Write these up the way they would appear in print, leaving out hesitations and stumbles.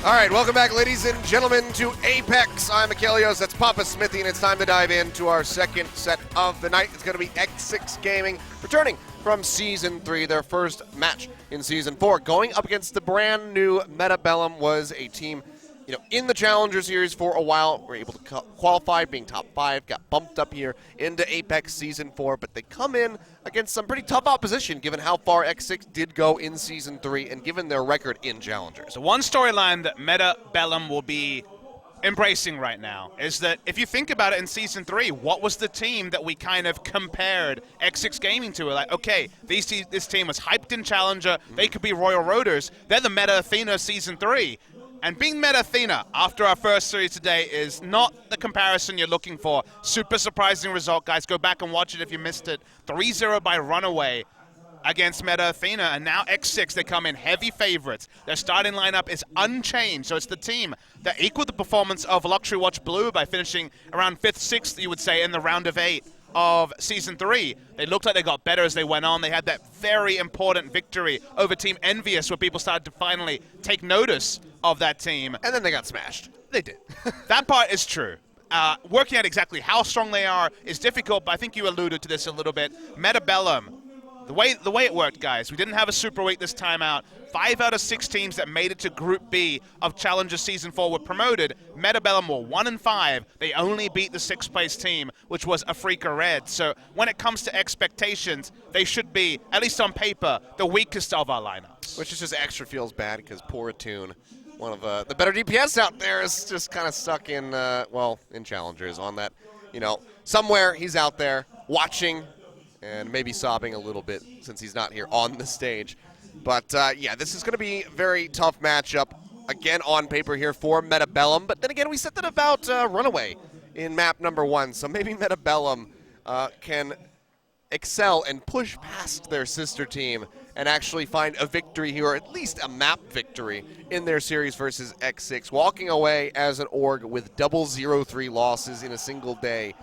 All right, welcome back, ladies and gentlemen, to Apex. I'm Achilles, that's Papa Smithy, and it's time to dive into our second set of the night. It's going to be X6-Gaming, returning from Season 3, their first match in Season 4. Going up against the brand new Bellum was a team, in the Challenger Series for a while. Were able to qualify, being top 5, got bumped up here into Apex Season 4, but they come in against some pretty tough opposition given how far X6 did go in Season 3 and given their record in Challengers. So one storyline that Bellum will be embracing right now is that if you think about it in Season 3, what was the team that we kind of compared X6-Gaming to? We're like, okay, this team was hyped in Challenger, they could be Royal Roaders, they're the Meta Athena Season 3. And being Meta Athena after our first series today is not the comparison you're looking for. Super surprising result, guys. Go back and watch it if you missed it. 3-0 by Runaway against Meta Athena. And now X6, they come in heavy favorites. Their starting lineup is unchanged. So it's the team that equaled the performance of Luxury Watch Blue by finishing around 5th, 6th, you would say, in the round of 8 of Season 3. They looked like they got better as they went on. They had that very important victory over Team Envious where people started to finally take notice of that team. And then they got smashed. They did. That part is true. Working out exactly how strong they are is difficult, but I think you alluded to this a little bit. Bellum, the way it worked, guys, we didn't have a Super Week this time out. 5 out of 6 teams that made it to Group B of Challenger Season 4 were promoted. Bellum were 1-5. They only beat the 6th place team, which was Africa Red. So when it comes to expectations, they should be, at least on paper, the weakest of our lineups. Which is just extra feels bad because poor Attune, one of the better DPS out there, is just kind of stuck in, in Challengers on that, somewhere he's out there watching and maybe sobbing a little bit since he's not here on the stage. But, this is going to be a very tough matchup, again, on paper here for Bellum. But then again, we said that about Runaway in map number 1. So maybe Bellum can excel and push past their sister team and actually find a victory here, or at least a map victory in their series versus X6. Walking away as an org with double 0-3 losses in a single day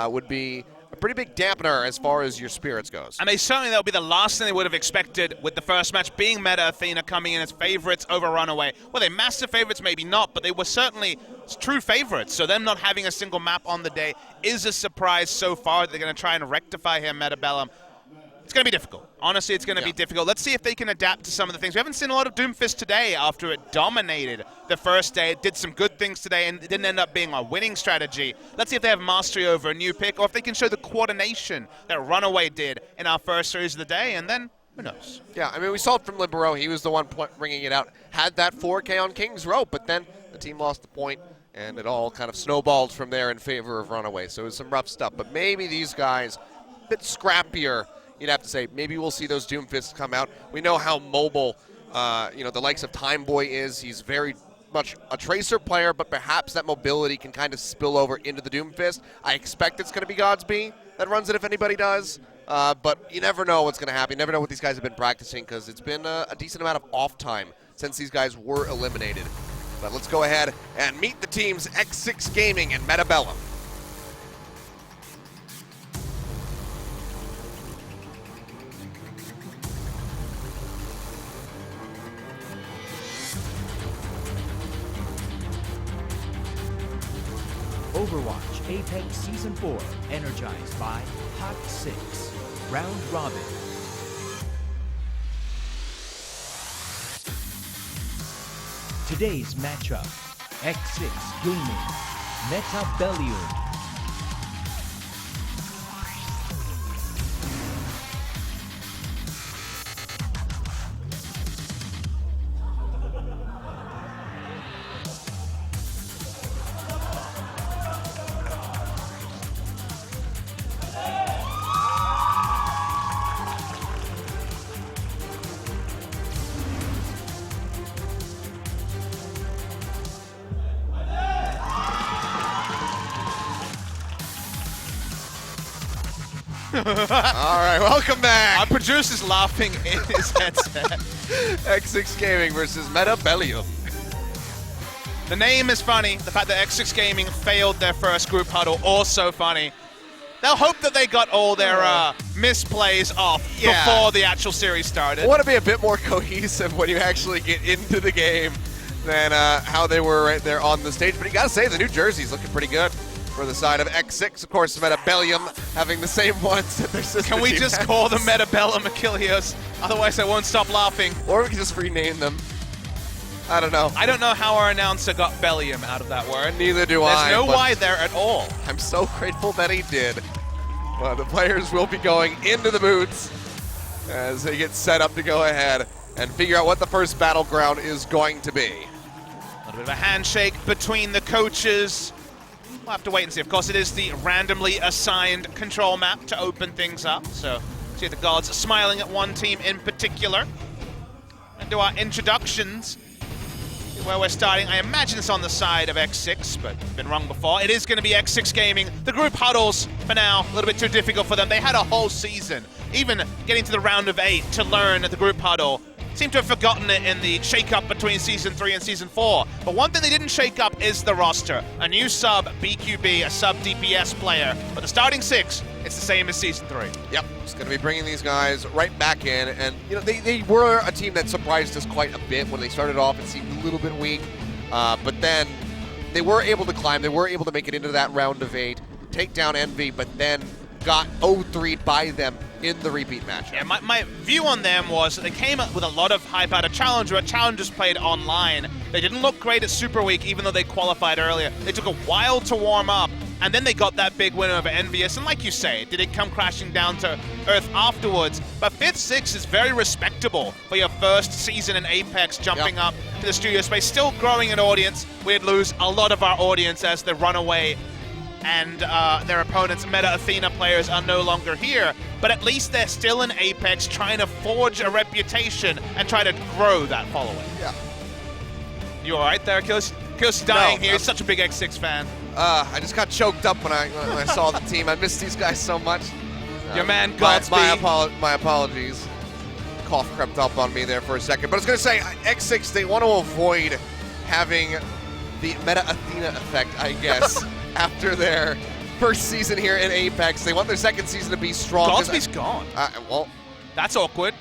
would be a pretty big dampener as far as your spirits goes. And that'll be the last thing they would have expected with the first match being Meta Athena coming in as favorites over Runaway. Well, they massive favorites, maybe not, but they were certainly true favorites. So them not having a single map on the day is a surprise so far. They're going to try and rectify here, Bellum. It's going to be difficult. Honestly, it's going to be difficult. Let's see if they can adapt to some of the things. We haven't seen a lot of Doomfist today after it dominated the first day. It did some good things today and it didn't end up being a winning strategy. Let's see if they have mastery over a new pick or if they can show the coordination that Runaway did in our first series of the day, and then who knows? Yeah, I mean, we saw it from Libero. He was the one bringing it out. Had that 4K on King's Row, but then the team lost the point and it all kind of snowballed from there in favor of Runaway. So it was some rough stuff. But maybe these guys, a bit scrappier, you'd have to say. Maybe we'll see those Doomfists come out. We know how mobile, the likes of Timeboy is. He's very much a Tracer player, but perhaps that mobility can kind of spill over into the Doomfist. I expect it's going to be Godsby that runs it if anybody does. But you never know what's going to happen. You never know what these guys have been practicing because it's been a decent amount of off time since these guys were eliminated. But let's go ahead and meet the teams X6-Gaming and Bellum. Overwatch Apex Season 4, energized by Hot 6. Round Robin. Today's matchup, X6-Gaming, Bellum. All right, welcome back. Our producer's laughing in his headset. X6-Gaming versus Bellum. The name is funny. The fact that X6-Gaming failed their first group huddle, also funny. They'll hope that they got all their misplays off before the actual series started. I want to be a bit more cohesive when you actually get into the game. than how they were right there on the stage. But you got to say, the new jersey's looking pretty good for the side of X6. Of course, Bellum having the same ones that their sister Can we team just has. call them Bellum Achilleos? Otherwise, I won't stop laughing. Or we can just rename them. I don't know. I don't know how our announcer got Bellium out of that word. Neither do There's I. no but Y there at all. I'm so grateful that he did. Well, the players will be going into the booths as they get set up to go ahead and figure out what the first battleground is going to be. A little bit of a handshake between the coaches. We'll have to wait and see. Of course, it is the randomly assigned control map to open things up. So, see the gods smiling at one team in particular. And do our introductions. Where we're starting, I imagine it's on the side of X6, but been wrong before. It is going to be X6-Gaming. The group huddles, for now, a little bit too difficult for them. They had a whole season, even getting to the round of 8 to learn the group huddle. Seem to have forgotten it in the shake-up between Season 3 and Season 4. But one thing they didn't shake up is the roster. A new sub BQB, a sub DPS player. But the starting 6, it's the same as Season 3. Yep, just going to be bringing these guys right back in. And, you know, they were a team that surprised us quite a bit when they started off. It seemed a little bit weak. But then they were able to climb. They were able to make it into that round of 8, take down Envy, but then got 0-3'd by them in the repeat match. Yeah, my view on them was that they came up with a lot of hype out of Challenger. Challengers played online. They didn't look great at Super Week, even though they qualified earlier. They took a while to warm up, and then they got that big win over Envious. And like you say, did it come crashing down to earth afterwards? But 5th, 6th is very respectable for your first season in Apex, jumping up to the studio space. Still growing an audience. We'd lose a lot of our audience as the runaway and their opponents, Meta Athena players, are no longer here. But at least they're still in Apex, trying to forge a reputation and try to grow that following. Yeah. You all right there, Achilles? Achilles dying here. I'm- He's such a big X6 fan. I just got choked up when I saw the team. I miss these guys so much. Your man, my Godspeed. apologies. Cough crept up on me there for a second. But I was going to say, X6, they want to avoid having the Meta Athena effect, I guess, after their first season here in Apex. They want their second season to be strong. Godspeed's gone. Well, That's awkward.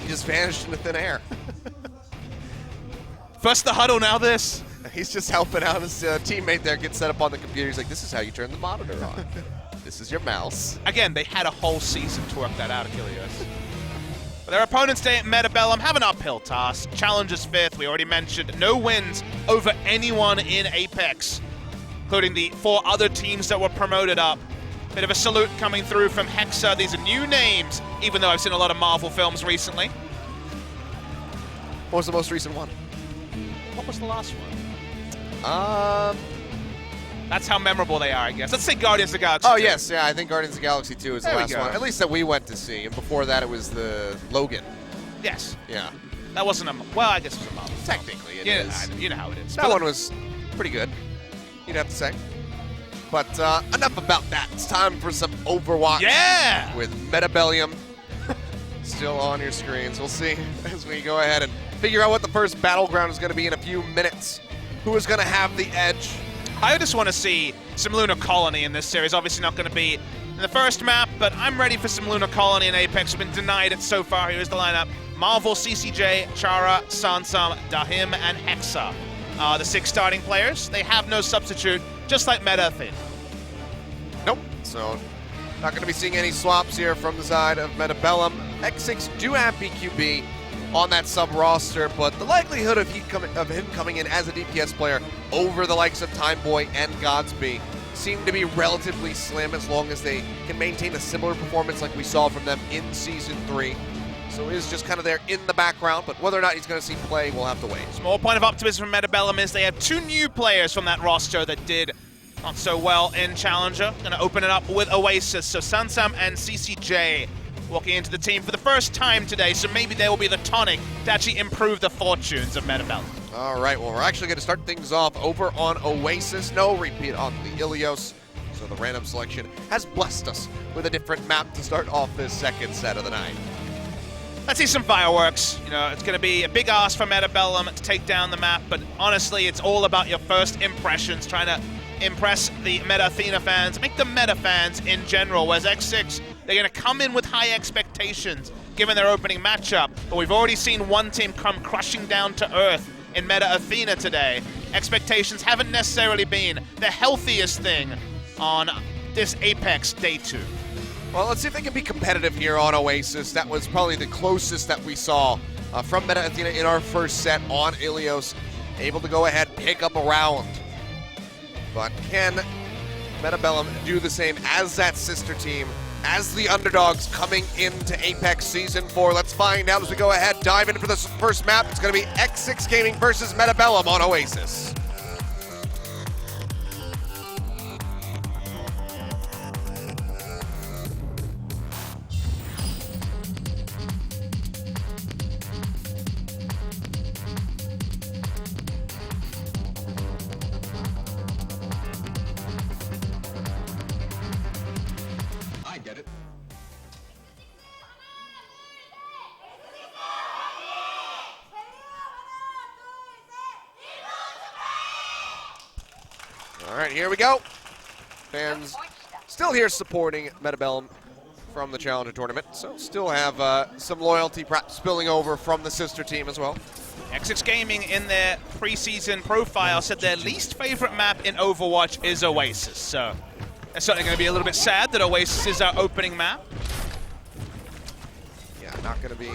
he just vanished into thin air. First the huddle, now this. He's just helping out his teammate there, get set up on the computer. He's like, this is how you turn the monitor on. This is your mouse. Again, they had a whole season to work that out, Achilles. But their opponents today at Bellum have an uphill task. Challengers 5th, we already mentioned. No wins over anyone in Apex, including the 4 other teams that were promoted up. Bit of a salute coming through from Hexa. These are new names, even though I've seen a lot of Marvel films recently. What was the most recent one? What was the last one? Um. That's how memorable they are, I guess. Let's say Guardians of the Galaxy. Oh, 2. yes. Yeah, I think Guardians of the Galaxy 2 is the There we last go. one. At least that we went to see. And before that, it was the Logan. Yes. Yeah. That wasn't a... Well, I guess it was a Marvel. Technically, it Yeah, is. you know how it is. That one was pretty good, you'd have to say. But enough about that. It's time for some Overwatch. Yeah! With Bellum still on your screens. We'll see as we go ahead and figure out what the first battleground is going to be in a few minutes. Who is going to have the edge? I just want to see some Lunar Colony in this series. Obviously not going to be in the first map, but I'm ready for some Lunar Colony in Apex. We've been denied it so far. Here's the lineup. Marvel, CCJ, Chara, Sansam, Dahim, and Hexa. The 6 starting players. They have no substitute, just like Meta Athena. Nope. So not going to be seeing any swaps here from the side of Bellum. X6 do have BQB on that sub roster, but the likelihood of him coming in as a DPS player over the likes of Timeboy and Godspeed seem to be relatively slim as long as they can maintain a similar performance like we saw from them in Season 3. So it is just kind of there in the background, but whether or not he's going to see play, we'll have to wait. Small point of optimism from Bellum is they have 2 new players from that roster that did not so well in Challenger. Going to open it up with Oasis, so Sansam and CCJ walking into the team for the first time today, so maybe they will be the tonic to actually improve the fortunes of Bellum. All right, well, we're actually going to start things off over on Oasis. No repeat on the Ilios. So the random selection has blessed us with a different map to start off this second set of the night. Let's see some fireworks. You know, it's going to be a big ask for Bellum to take down the map, but honestly, it's all about your first impressions, trying to impress the Meta Athena fans, make them Meta fans in general, whereas X6, they're going to come in with high expectations given their opening matchup, but we've already seen one team come crushing down to earth in Meta Athena today. Expectations haven't necessarily been the healthiest thing on this Apex Day 2. Well, let's see if they can be competitive here on Oasis. That was probably the closest that we saw from Meta Athena in our first set on Ilios. Able to go ahead, pick up a round. But can Meta Bellum do the same as that sister team, as the underdogs coming into Apex Season 4? Let's find out as we go ahead, dive into this first map. It's going to be X6-Gaming versus Meta Bellum on Oasis. All right, here we go. Fans still here supporting Meta Bellum from the Challenger Tournament, so still have some loyalty perhaps spilling over from the sister team as well. X6-Gaming in their preseason profile said their least favorite map in Overwatch is Oasis, so they're certainly going to be a little bit sad that Oasis is our opening map. Yeah, not going to be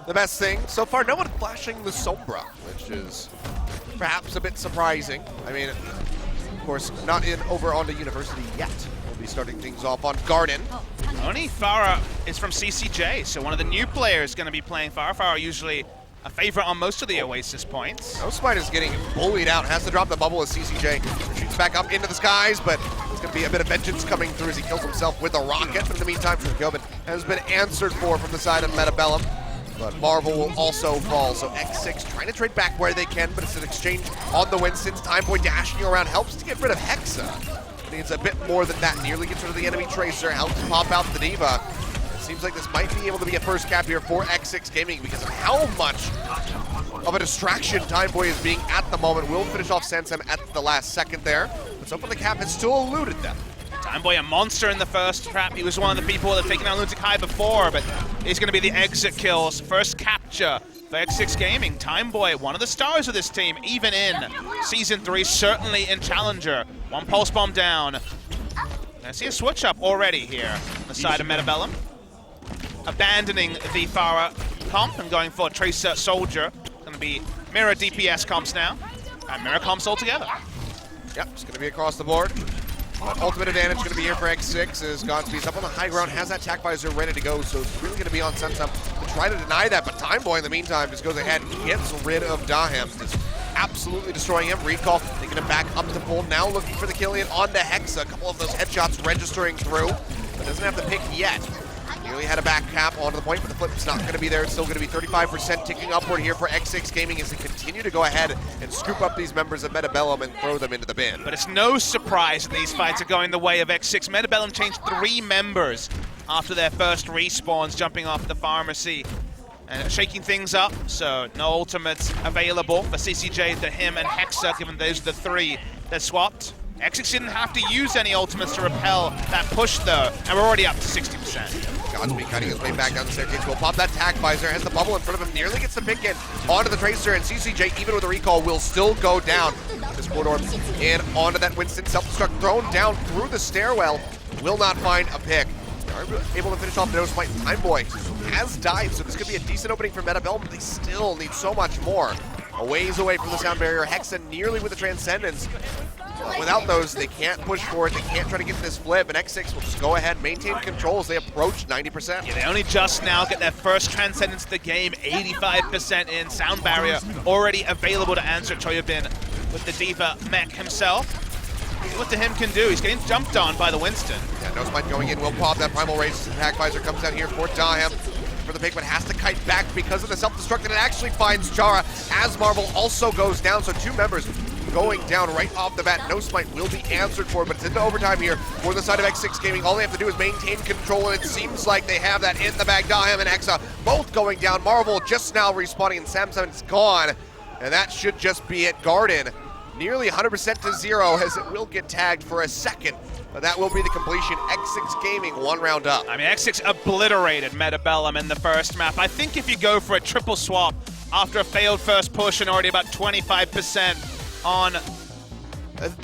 the best thing. So far, no one flashing the Sombra, which is perhaps a bit surprising. I mean, of course, not over onto University yet. We'll be starting things off on Garden. Only Farah is from CCJ, so one of the new players going to be playing Farah. Farah usually a favorite on most of the Oasis points. Nosmite is getting bullied out, has to drop the bubble as CCJ shoots back up into the skies, but there's going to be a bit of vengeance coming through as he kills himself with a rocket. But in the meantime, Gobin has been answered for from the side of Meta Bellum. But Marvel will also fall, so X6 trying to trade back where they can, but it's an exchange on the Winston's. Timeboy dashing around helps to get rid of Hexa. Needs a bit more than that, nearly gets rid of the enemy Tracer, helps pop out the Diva. It seems like this might be able to be a first cap here for X6-Gaming because of how much of a distraction Timeboy is being at the moment. Will finish off Sansam at the last second there, but so far the cap has still eluded them. Timeboy a monster in the first trap. He was one of the people that have taken out Lunatic High before, but he's going to be the exit kills. First capture for X6-Gaming. Timeboy, one of the stars of this team, even in Season 3, certainly in Challenger. One pulse bomb down. I see a switch up already here on the side of Meta Bellum. Abandoning the Farah comp and going for Tracer Soldier. Going to be mirror DPS comps now, and mirror comps altogether. Yep, it's going to be across the board. Ultimate advantage going to be here for X6 as Godspeed's up on the high ground, has that attack visor ready to go, so it's really going to be on Sensum to try to deny that, but Timeboy in the meantime just goes ahead and gets rid of Dahem, just absolutely destroying him. Recall, taking him back up to full, now looking for the Killian onto Hexa, a couple of those headshots registering through, but doesn't have the pick yet. Nearly had a back cap onto the point, but the flip's not going to be there. It's still going to be 35% ticking upward here for X6-Gaming as they continue to go ahead and scoop up these members of Meta Bellum and throw them into the bin. But it's no surprise that these fights are going the way of X6. Meta Bellum changed 3 members after their first respawns, jumping off the pharmacy and shaking things up. So no ultimates available for CCJ, the him, and Hexa, given those are the 3 that swapped. X6 didn't have to use any ultimates to repel that push though, and we're already up to 60%. Godspeed cutting his way back down the staircase. Will pop that tag visor, has the bubble in front of him, nearly gets the pick in onto the Tracer, and CCJ, even with a recall, will still go down. This corridor in onto that Winston, self-destruct, thrown down through the stairwell, will not find a pick. Are able to finish off the Nosmite. Timeboy has died, so this could be a decent opening for Meta Bellum, but they still need so much more. A ways away from the sound barrier, Hexa nearly with the Transcendence. Without those, they can't push forward, they can't try to get this flip, and X6 will just go ahead, maintain control as they approach 90%. Yeah, they only just now get their first Transcendence of the game, 85% in, sound barrier already available to answer Choyobin with the Diva mech himself. What the him can do, he's getting jumped on by the Winston. Yeah, Nosmite going in, will pop that Primal Rage, attack visor comes out here for Dahem. For the pick, but has to kite back because of the self-destruct, and it actually finds Chara as Marvel also goes down, so 2 members going down right off the bat. Nosmite will be answered for, but it's into overtime here for the side of X6-Gaming. All they have to do is maintain control, and it seems like they have that in the bag. Dahem and Hexa both going down. Marvel just now respawning, and Samson's gone, and that should just be it. Garden nearly 100% to 0 as it will get tagged for a second. But that will be the completion. X6-Gaming 1 round up. I mean, X6 obliterated Meta Bellum in the first map. I think if you go for a triple swap after a failed first push and already about 25% on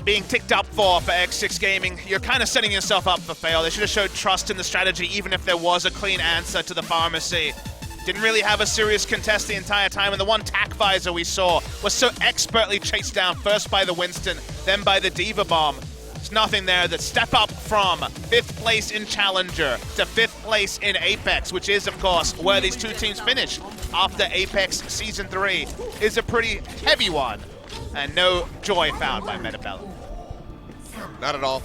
being ticked up for X6-Gaming. You're kind of setting yourself up for fail. They should have showed trust in the strategy, even if there was a clean answer to the pharmacy. Didn't really have a serious contest the entire time, and the one tack visor we saw was so expertly chased down, first by the Winston, then by the Diva Bomb. There's nothing there that step up from 5th place in Challenger to 5th place in Apex, which is, of course, where these two teams finished after Apex Season 3 is a pretty heavy one. And no joy found by Bellum. Not at all.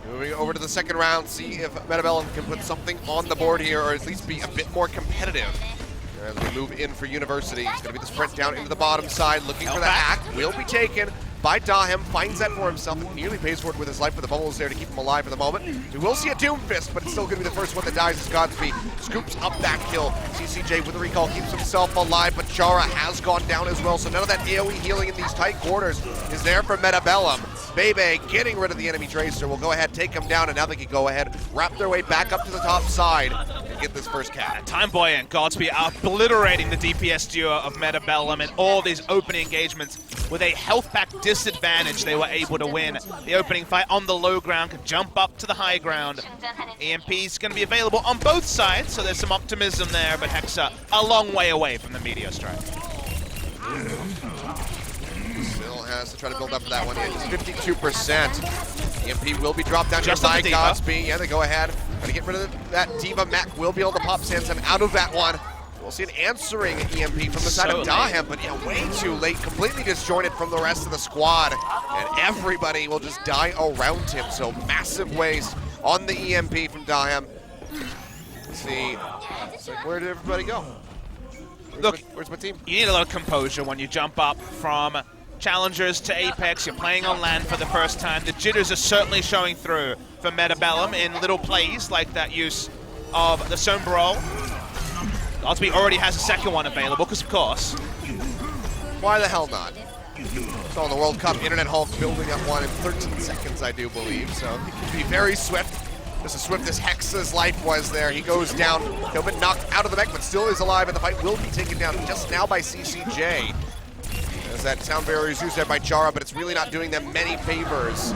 Moving over to the second round, see if Bellum can put something on the board here, or at least be a bit more competitive. As we move in for University, it's going to be the sprint down into the bottom side, looking for the hack. Will be taken by Dahem, finds that for himself, and nearly pays for it with his life, but the bubble is there to keep him alive for the moment. We will see a Doom Fist, but it's still going to be the first one that dies as Godspeed scoops up that kill. CCJ with the recall keeps himself alive, but Chara has gone down as well, so none of that AoE healing in these tight quarters is there for Bellum. Bebe getting rid of the enemy Tracer will go ahead, take him down, and now they can go ahead, wrap their way back up to the top side and get this first cap. Timeboy and Godspeed are obliterating the DPS duo of Bellum in all these opening engagements. With a health pack disadvantage, they were able to win the opening fight on the low ground, could jump up to the high ground. EMP is going to be available on both sides, so there's some optimism there, but Hexa a long way away from the Meteor Strike. Still has to try to build up for that one. It's 52%. EMP will be dropped down Just here on by the Diva. Godspeed. Yeah, they go ahead. Trying to get rid of that Diva. Mac will be able to pop Sansom out of that one. We'll see an answering EMP from the side of Dahem, but yeah, way too late. Completely disjointed from the rest of the squad. And everybody will just die around him. So massive waste on the EMP from Dahem. Let's see. It's like, where did everybody go? Look, where's my team? You need a lot of composure when you jump up from Challengers to Apex. You're playing on land for the first time. The jitters are certainly showing through for Bellum in little plays like that use of the Sombra. Godspeed already has a second one available, because of course. Why the hell not? Saw the World Cup Internet Hulk building up one in 13 seconds, I do believe. So he can be very swift. Just as swift as Hexa's life was there. He goes down. He'll be knocked out of the mech, but still is alive, and the fight will be taken down just now by CCJ. As that sound barrier is used there by Chara, but it's really not doing them many favors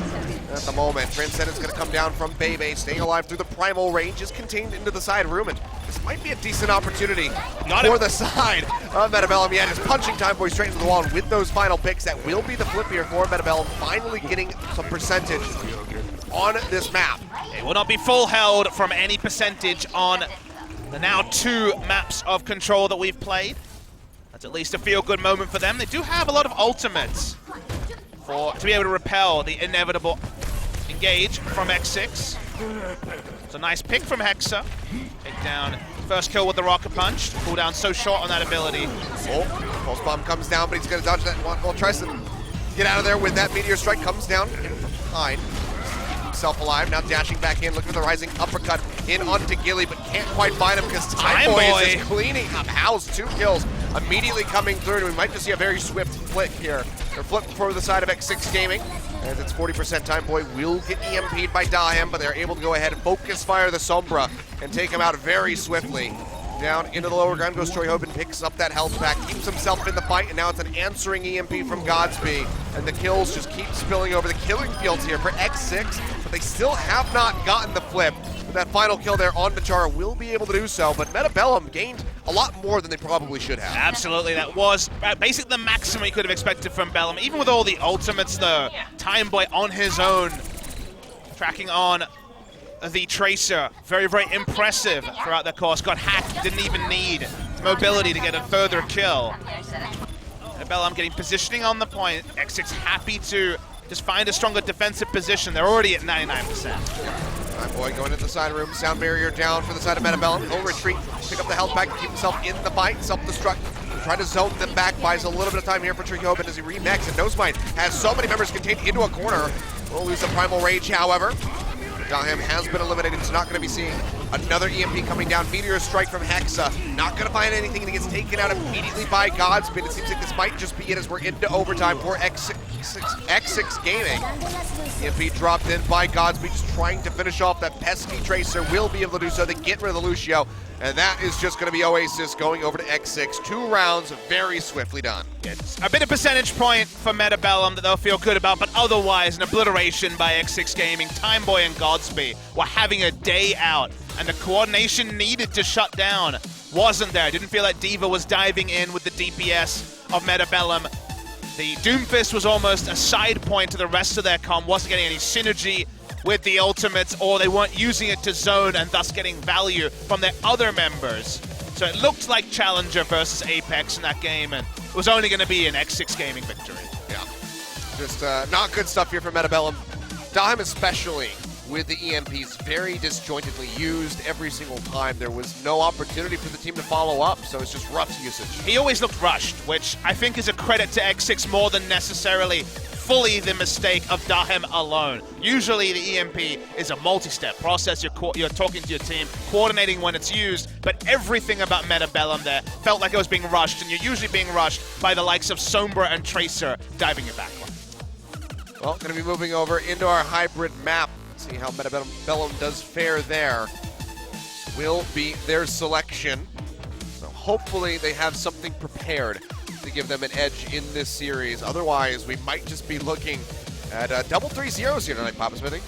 at the moment. Transcendent's going to come down from Bebe, staying alive through the primal range, is contained into the side room, and this might be a decent opportunity for the side of Bellum. Yeah, just punching Timeboy straight into the wall, and with those final picks, that will be the flip here for Bellum, finally getting some percentage on this map. It will not be full held from any percentage on the now 2 maps of control that we've played. That's at least a feel-good moment for them. They do have a lot of ultimates to be able to repel the inevitable engage from X6. It's a nice pick from Hexa. Take down first kill with the rocket punch. Cooldown so short on that ability. Oh, Pulse Bomb comes down, but he's going to dodge that one. Well, tries to get out of there with that Meteor Strike. Comes down in from behind. Himself alive, now dashing back in, looking for the rising uppercut in onto Gilly, but can't quite find him because Timeboy is just cleaning up house. 2 kills immediately coming through, and we might just see a very swift flick here. Or flip for the side of X6-Gaming, as it's 40% Timeboy will get EMP'd by Dahem, but they're able to go ahead and focus fire the Sombra and take him out very swiftly. Down into the lower ground goes Troy Hoban, picks up that health pack, keeps himself in the fight, and now it's an answering EMP from Godspeed. And the kills just keep spilling over the killing fields here for X6, but they still have not gotten the flip. With that final kill there on Chara will be able to do so, but Bellum gained a lot more than they probably should have. Absolutely, that was basically the maximum you could have expected from Bellum. Even with all the ultimates, the Timeboy on his own, tracking on the Tracer, very, very impressive throughout the course. Got hacked, didn't even need mobility to get a further kill. And Bellum getting positioning on the point. X6 happy to just find a stronger defensive position. They're already at 99%. Timeboy going into the side room, sound barrier down for the side of Bellum. He'll retreat, pick up the health pack, keep himself in the fight, self-destruct. Try to zone them back, buys a little bit of time here for Tricoban as he remixes, and Nosemind has so many members contained into a corner. We'll lose the Primal Rage, however. Dahem has been eliminated, so not going to be seeing another EMP coming down. Meteor Strike from Hexa. Not going to find anything, and he gets taken out immediately by Godspeed. It seems like this might just be it as we're into overtime for X6-Gaming. EMP dropped in by Godspeed, just trying to finish off that pesky Tracer. Will be able to do so. They get rid of the Lucio. And that is just going to be Oasis going over to X6. 2 rounds, very swiftly done. It's a bit of percentage point for Meta Bellum that they'll feel good about, but otherwise an obliteration by X6-Gaming. Timeboy and Godsby were having a day out, and the coordination needed to shut down wasn't there. Didn't feel like D.Va was diving in with the DPS of Meta Bellum. The Doomfist was almost a side point to the rest of their comm, wasn't getting any synergy with the ultimates, or they weren't using it to zone and thus getting value from their other members. So it looked like Challenger versus Apex in that game, and it was only going to be an X6-Gaming victory. Yeah, just not good stuff here from Meta Bellum. Dahem especially, with the EMPs very disjointedly used every single time. There was no opportunity for the team to follow up, so it's just rough usage. He always looked rushed, which I think is a credit to X6 more than necessarily fully the mistake of Dahem alone. Usually the EMP is a multi-step process. You're talking to your team, coordinating when it's used, but everything about Meta Bellum there felt like it was being rushed, and you're usually being rushed by the likes of Sombra and Tracer diving your backline. Well, going to be moving over into our hybrid map. See how Meta Bellum does fare there. Will be their selection. So hopefully they have something prepared to give them an edge in this series. Otherwise, we might just be looking at double 3-0s here tonight, Papa Smithy.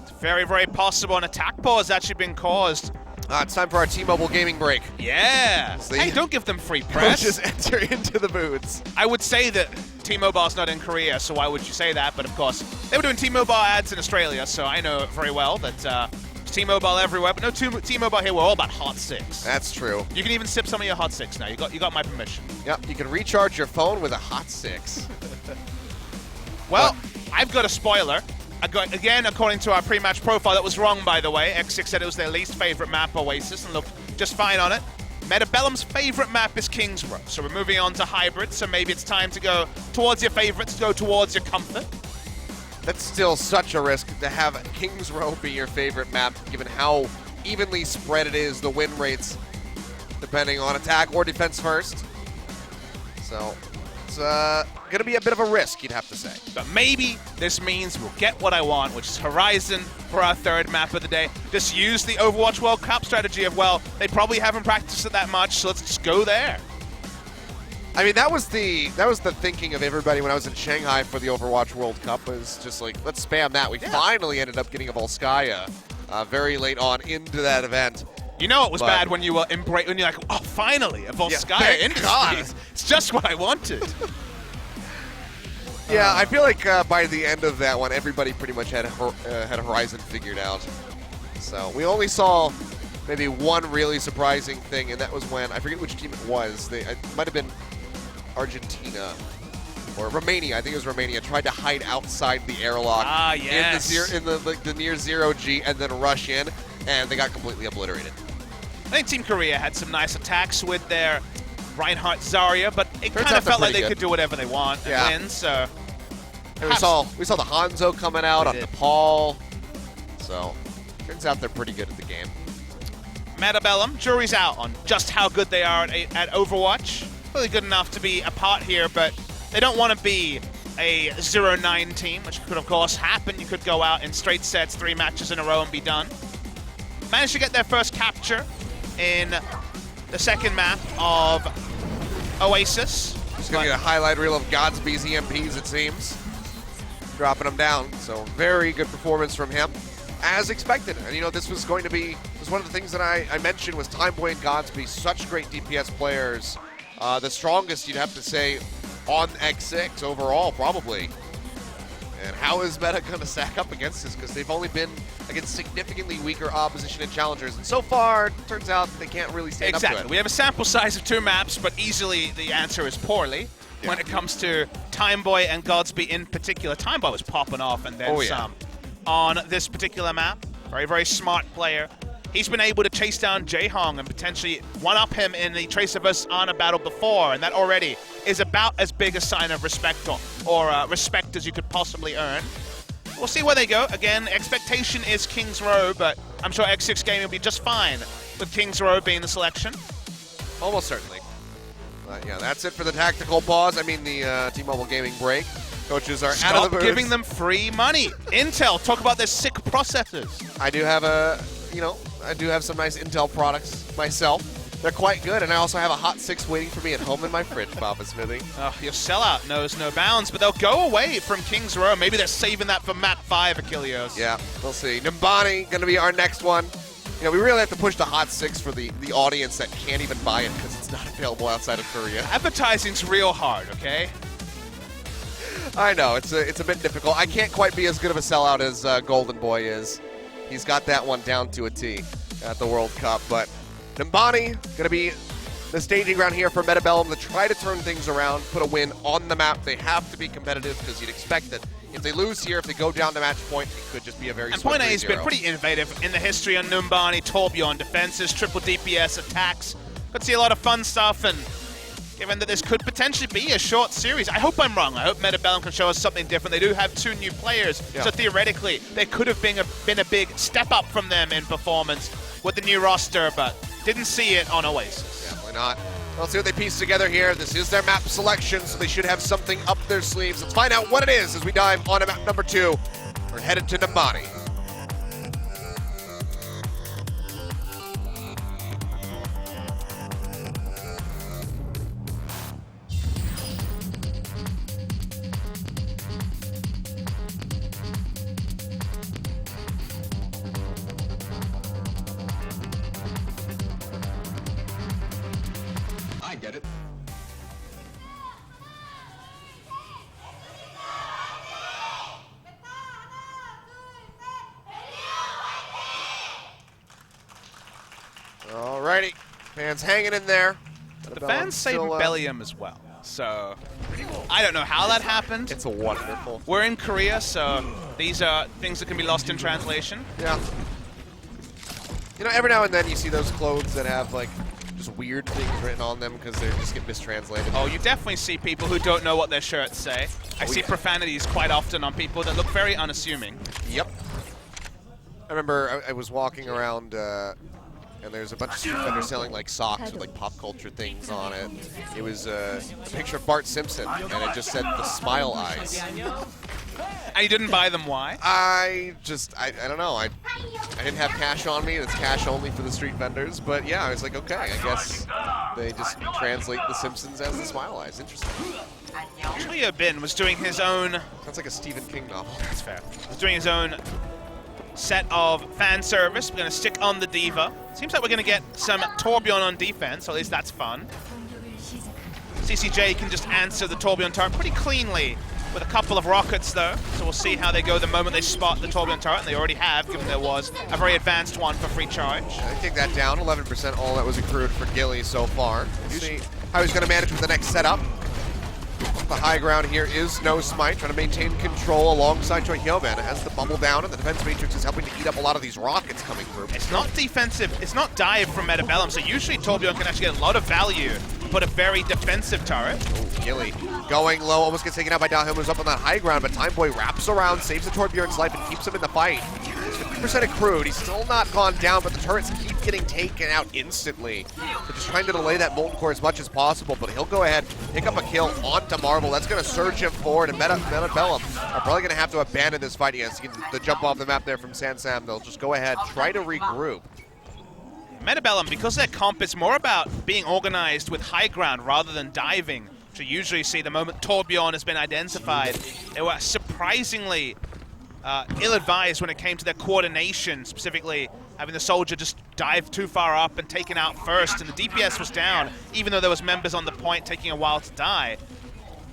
It's very, very possible. An attack pause actually been caused. It's time for our T-Mobile gaming break. Yeah. Hey, don't give them free press. Just enter into the booths. I would say that T-Mobile's not in Korea, so why would you say that? But of course, they were doing T-Mobile ads in Australia, so I know very well that T-Mobile everywhere, but no T-Mobile here. We're all about Hot 6. That's true. You can even sip some of your Hot 6 now. You got my permission. Yep, you can recharge your phone with a Hot 6. Well, I've got a spoiler. Again, according to our pre-match profile, that was wrong, by the way. X6 said it was their least favorite map, Oasis, and looked just fine on it. Meta Bellum's favorite map is King's Row, so we're moving on to hybrid, so maybe it's time to go towards your favorites, go towards your comfort. That's still such a risk to have King's Row be your favorite map, given how evenly spread it is, the win rates, depending on attack or defense first. So it's going to be a bit of a risk, you'd have to say. But maybe this means we'll get what I want, which is Horizon for our third map of the day. Just use the Overwatch World Cup strategy of, well, they probably haven't practiced it that much, so let's just go there. I mean, that was the thinking of everybody when I was in Shanghai for the Overwatch World Cup, was just like, let's spam that. We finally ended up getting a Volskaya very late on into that event. You know it was bad when you were when you're like, oh, finally, a Volskaya Industries. It's just what I wanted. Yeah, I feel like by the end of that one, everybody pretty much had Horizon figured out. So we only saw maybe one really surprising thing, and that was when, I forget which team it was. It might have been Argentina or Romania. I think it was Romania. Tried to hide outside the airlock in the near zero G and then rush in, and they got completely obliterated. I think Team Korea had some nice attacks with their Reinhardt Zarya, but it kind of felt like they could do whatever they want and win. So and we saw the Hanzo coming out on Nepal. So turns out they're pretty good at the game. Meta Bellum, jury's out on just how good they are at Overwatch. Really good enough to be a part here, but they don't want to be a 0-9 team, which could, of course, happen. You could go out in straight sets, 3 matches in a row and be done. Managed to get their first capture in the second map of Oasis. Just going to get a highlight reel of Godsby's EMPs, it seems. Dropping them down. So very good performance from him, as expected. And, you know, this was going to be one of the things that I mentioned was Timeboy and Godsby, such great DPS players. The strongest, you'd have to say, on X6 overall, probably. And how is Meta going to stack up against this? Because they've only been against significantly weaker opposition and challengers. And so far, it turns out they can't really stand up to it. We have a sample size of 2 maps, but easily the answer is poorly when it comes to Timeboy and Godsby in particular. Timeboy was popping off and then some on this particular map. Very, very smart player. He's been able to chase down Jaehong and potentially one-up him in the Tracer vs. Ana battle before, and that already is about as big a sign of respect or respect as you could possibly earn. We'll see where they go. Again, expectation is King's Row, but I'm sure X6-Gaming will be just fine with King's Row being the selection. Almost certainly. Yeah, that's it for the tactical pause. I mean, the T-Mobile gaming break. Coaches are out of the booth. Stop giving them free money. Intel, talk about their sick processors. I do have a I do have some nice Intel products myself. They're quite good, and I also have a Hot 6 waiting for me at home in my fridge, Papa Smithy. Oh, your sellout knows no bounds, but they'll go away from King's Row. Maybe they're saving that for Map 5, Achilleos. Yeah, we'll see. Nimbani going to be our next one. You know, we really have to push the Hot 6 for the audience that can't even buy it because it's not available outside of Korea. Advertising's real hard, okay? I know, it's a bit difficult. I can't quite be as good of a sellout as Golden Boy is. He's got that one down to a T at the World Cup, but Nimbani going to be the staging ground here for Bellum to try to turn things around, put a win on the map. They have to be competitive because you'd expect that if they lose here, if they go down to match point, it could just be a very And swift Point A has 3-0. been pretty innovative in the history on Nimbani, Torbjorn defenses, triple DPS attacks. Could see a lot of fun stuff, and given that this could potentially be a short series, I hope I'm wrong. I hope Bellum can show us something different. They do have 2 new players, so theoretically, there could have been a big step up from them in performance with the new roster, but didn't see it on Oasis. Definitely not. Let's see what they piece together here. This is their map selection, so they should have something up their sleeves. Let's find out what it is as we dive on to map number 2. We're headed to Nimbani. I get it. Alrighty, fans hanging in there. The fans say Bellum as well, so I don't know how that happened. It's a wonderful. We're in Korea, so these are things that can be lost in translation. Yeah. You know, every now and then you see those clothes that have like just weird things written on them because they just get mistranslated. Oh, you definitely see people who don't know what their shirts say. I see profanities quite often on people that look very unassuming. Yep. I remember I was walking around and there's a bunch of street vendors selling like socks with like pop culture things on it. It was a picture of Bart Simpson and it just said the smile eyes. And you didn't buy them, why? I don't know. I didn't have cash on me. It's cash only for the street vendors. But yeah, I was like, okay, I guess they just translate the Simpsons as the smile eyes. Interesting. Leo Bin was doing his own... That's like a Stephen King novel. That's fair. Was doing his own set of fan service. We're going to stick on the Diva. Seems like we're going to get some Torbjorn on defense, or at least that's fun. CCJ can just answer the Torbjorn turret pretty cleanly with a couple of rockets, though. So we'll see how they go the moment they spot the Torbjorn turret, and they already have, given there was a very advanced one for free charge. I take that down. 11% all that was accrued for Gilly so far. We'll see how he's going to manage with the next setup. The high ground here is No Smite, trying to maintain control alongside Choi Hyoban. Has the bubble down, and the defense matrix is helping to eat up a lot of these rockets coming through. It's not defensive, it's not dive from Bellum, so usually Torbjorn can actually get a lot of value, but a very defensive turret. Oh, Gilly going low, almost gets taken out by Dahum, who's up on that high ground, but Time Boy wraps around, saves the Torbjorn's life, and keeps him in the fight. He's 50% accrued. He's still not gone down, but the turrets keep getting taken out instantly. So just trying to delay that Molten Core as much as possible, but he'll go ahead, pick up a kill onto Marvel. That's going to surge him forward, and Bellum are probably going to have to abandon this fight. Yes, he gets the jump off the map there from Sansam. They'll just go ahead, try to regroup. Bellum, because their comp is more about being organized with high ground rather than diving, which you usually see the moment Torbjorn has been identified. They were surprisingly ill-advised when it came to their coordination, specifically having the soldier just dive too far up and taken out first, and the DPS was down, even though there was members on the point taking a while to die.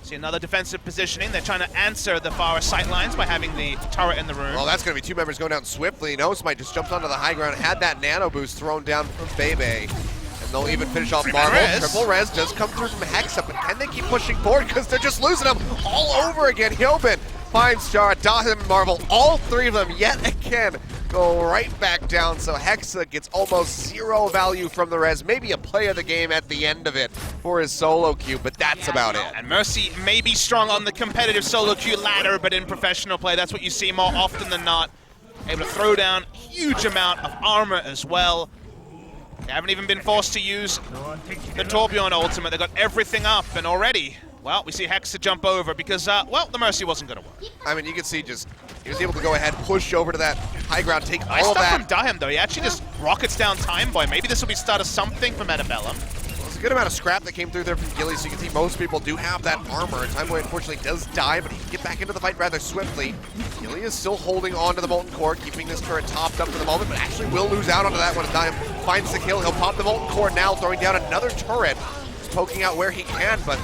See another defensive positioning. They're trying to answer the far sight lines by having the turret in the room. Well, that's going to be 2 members going down swiftly. No Smite just jumps onto the high ground, had that nano boost thrown down from Bebe. And they'll even finish off Marvel. Triple res does come through from Hexa, but can they keep pushing forward? Because they're just losing them all over again. Hyobin finds Jara, Dahum, and Marvel. All 3 of them yet again go right back down. So Hexa gets almost 0 value from the res. Maybe a play of the game at the end of it for his solo queue, but that's about it. And Mercy may be strong on the competitive solo queue ladder, but in professional play, that's what you see more often than not. Able to throw down a huge amount of armor as well. They haven't even been forced to use the Torbjorn ultimate. They got everything up, and already Well, we see Hexa jump over because, well, the Mercy wasn't going to work. I mean, you can see just he was able to go ahead, push over to that high ground, take Nice all of stuff that. from Dahem, though. He actually just rockets down Time Boy. Maybe this will be start of something for Bellum. There's a good amount of scrap that came through there from Gilly, so you can see most people do have that armor. Time Boy unfortunately does die, but he can get back into the fight rather swiftly. Gilly is still holding on to the Molten Core, keeping this turret topped up for the moment, but actually will lose out onto that one as Dahem finds the kill. He'll pop the Molten Core now, throwing down another turret. He's poking out where he can, but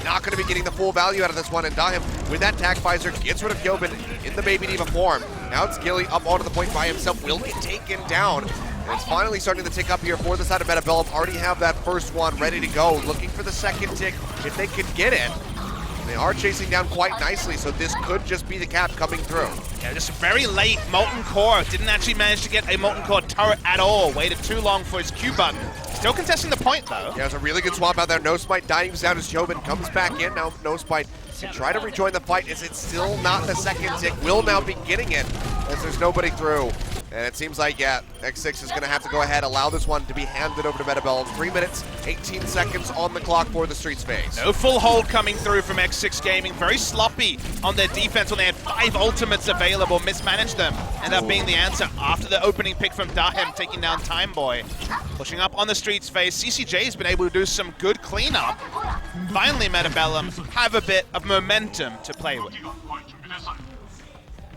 not going to be getting the full value out of this one, and Dahem, with that Tac Visor, gets rid of Kyobin in the Baby Diva form. Now it's Gilly up onto the point by himself, will get taken down. And it's finally starting to tick up here for the side of Bellum. Already have that first one ready to go, looking for the second tick if they could get it. They are chasing down quite nicely, so this could just be the cap coming through. Yeah, just very late Molten Core. Didn't actually manage to get a Molten Core turret at all. Waited too long for his Q button. Still contesting the point, though. Yeah, it's a really good swap out there. No Spite dying down as Kyobin comes back in. Now No Spite can try to rejoin the fight. Is it still not the second tick? Will now be getting it as there's nobody through. And it seems like, yeah, X6 is going to have to go ahead, allow this one to be handed over to Bellum. 3 minutes, 18 seconds on the clock for the Streets phase. No full hold coming through from X6-Gaming. Very sloppy on their defense when they had 5 ultimates available. Mismanaged them. Ended up being the answer after the opening pick from Dahem, taking down Time Boy. Pushing up on the Streets phase. CCJ has been able to do some good cleanup. Finally, Bellum have a bit of momentum to play with.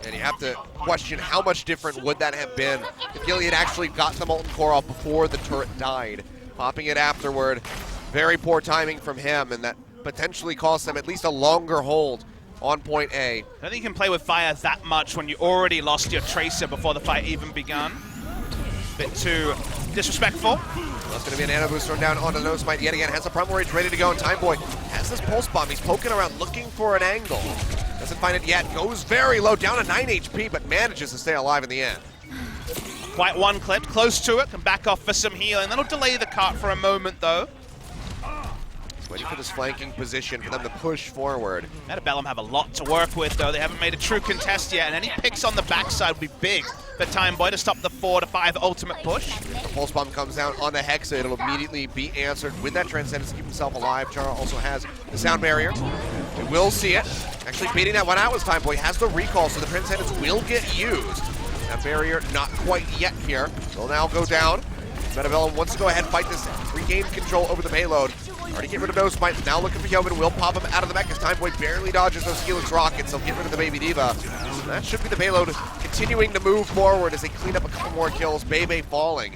And you have to question how much different would that have been if Gilly had actually gotten the Molten Core off before the turret died. Popping it afterward, very poor timing from him, and that potentially cost them at least a longer hold on point A. I don't think you can play with fire that much when you already lost your Tracer before the fight even begun. Bit too disrespectful. That's going to be an Nano Boost thrown down onto No Smite yet again. Has the Primal Rage ready to go, and Time Boy has this Pulse Bomb. He's poking around looking for an angle. Doesn't find it yet. Goes very low, down to 9 HP, but manages to stay alive in the end. Quite one clipped, close to it, can back off for some healing. That'll delay the cart for a moment, though. Waiting for this flanking position for them to push forward. Bellum have a lot to work with, though. They haven't made a true contest yet, and any picks on the backside would be big for Time Boy to stop the 4 to 5 ultimate push. The Pulse Bomb comes down on the Hexa. It'll immediately be answered with that Transcendence to keep himself alive. Chara also has the Sound Barrier. We will see it. Actually beating that one out was Time Boy. Has the recall, so the Transcendence will get used. That barrier not quite yet here. Will now go down. Bellum wants to go ahead and fight this, regain control over the payload. Already get rid of No Smite, now looking for Kyobin, will pop him out of the mech as Time Boy barely dodges those Helix rockets. They'll get rid of the Baby Diva. So that should be the payload continuing to move forward as they clean up a couple more kills. Bebe falling.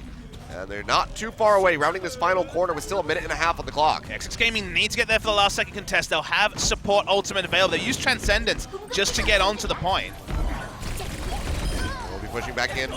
And they're not too far away, rounding this final corner with still a minute and a half on the clock. X6-Gaming needs to get there for the last second contest. They'll have support ultimate available. They use Transcendence just to get onto the point. We'll be pushing back in.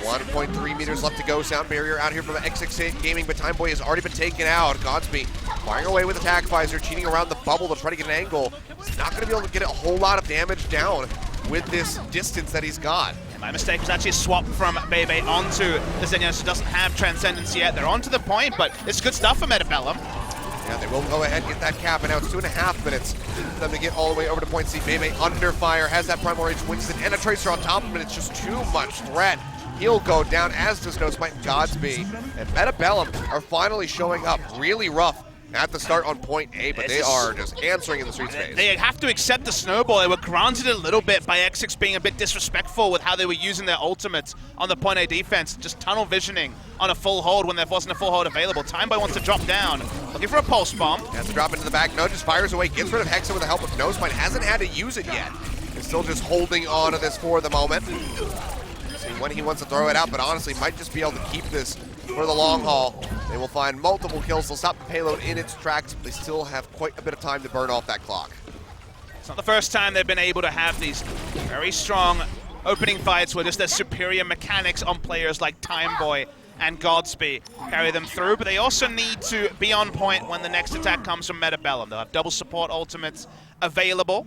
1.3 meters left to go. Sound barrier out here from X6-Gaming, but Time Boy has already been taken out. Godspeed firing away with Attack Visor, cheating around the bubble to try to get an angle. He's not going to be able to get a whole lot of damage down with this distance that he's got. My mistake was actually a swap from Bebe onto the Xenios, who doesn't have Transcendence yet. They're onto the point, but it's good stuff for Bellum. Yeah, they will go ahead and get that cap, and now it's 2.5 minutes for them to get all the way over to point C. Bebe under fire, has that Primal Rage Winston and a Tracer on top of him, and it's just too much threat. He'll go down, as does No Smite and Godspeed. And Bellum are finally showing up really rough at the start on point A, but they are just answering in the Streets phase. They have to accept the snowball. They were granted a little bit by X6 being a bit disrespectful with how they were using their ultimates on the point A defense, just tunnel visioning on a full hold when there wasn't a full hold available. Time Boy wants to drop down, looking for a pulse bomb. Has to drop into the back. No, just fires away, gets rid of Hexa with the help of No Smite. Hasn't had to use it yet. He's still just holding on to this for the moment. See when he wants to throw it out, but honestly might just be able to keep this for the long haul. They will find multiple kills. They'll stop the payload in its tracks, but they still have quite a bit of time to burn off that clock. It's not the first time they've been able to have these very strong opening fights where just their superior mechanics on players like Time Boy and Godspeed carry them through, but they also need to be on point when the next attack comes from Bellum. They'll have double support ultimates available.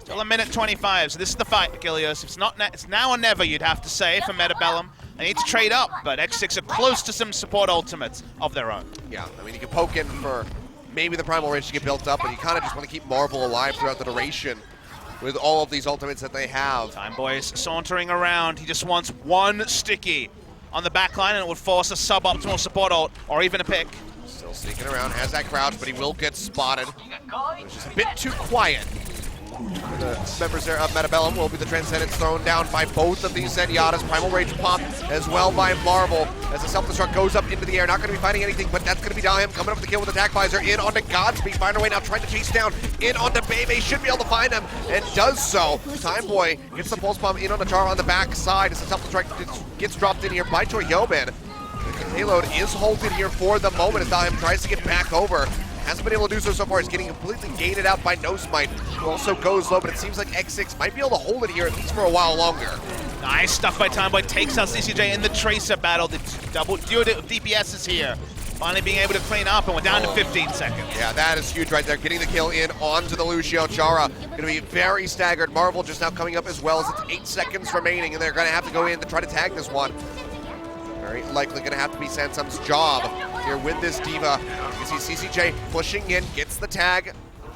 Still a minute 25, so this is the fight, Achilles. It's now or never, you'd have to say, for Bellum. They need to trade up, but X6 are close to some support ultimates of their own. Yeah, I mean, you can poke in for maybe the Primal Rage to get built up, but you kind of just want to keep Marvel alive throughout the duration with all of these ultimates that they have. Time Boy's sauntering around. He just wants one sticky on the back line, and it would force a suboptimal support ult, or even a pick. Still sneaking around, has that crouch, but he will get spotted. It's just a bit too quiet. The members there of Bellum will be the Transcendence thrown down by both of these Zenyatta's. Primal Rage pop as well by Marvel as the self-destruct goes up into the air. Not going to be finding anything, but that's going to be Dahim coming up with the kill with Attack Visor in onto Godspeed. Finder way now trying to chase down in onto Bebe. Should be able to find him and does so. Time Boy gets the pulse bomb in onto Chara on the back side as the self-destruct gets dropped in here by Toyobin. The payload is halted here for the moment as Dahim tries to get back over. Hasn't been able to do so far. He's getting completely gated out by No Smite, who also goes low, but it seems like X6 might be able to hold it here at least for a while longer. Nice stuff by Time Boy. Takes out CCJ in the Tracer battle. The double duo of DPS is here. Finally being able to clean up, and we're down to 15 seconds. Yeah, that is huge right there. Getting the kill in onto the Lucio. Chara going to be very staggered. Marvel just now coming up as well as it's 8 seconds remaining, and they're going to have to go in to try to tag this one. Very likely going to have to be Sansam's job here with this D.Va. You see CCJ pushing in, gets the tag,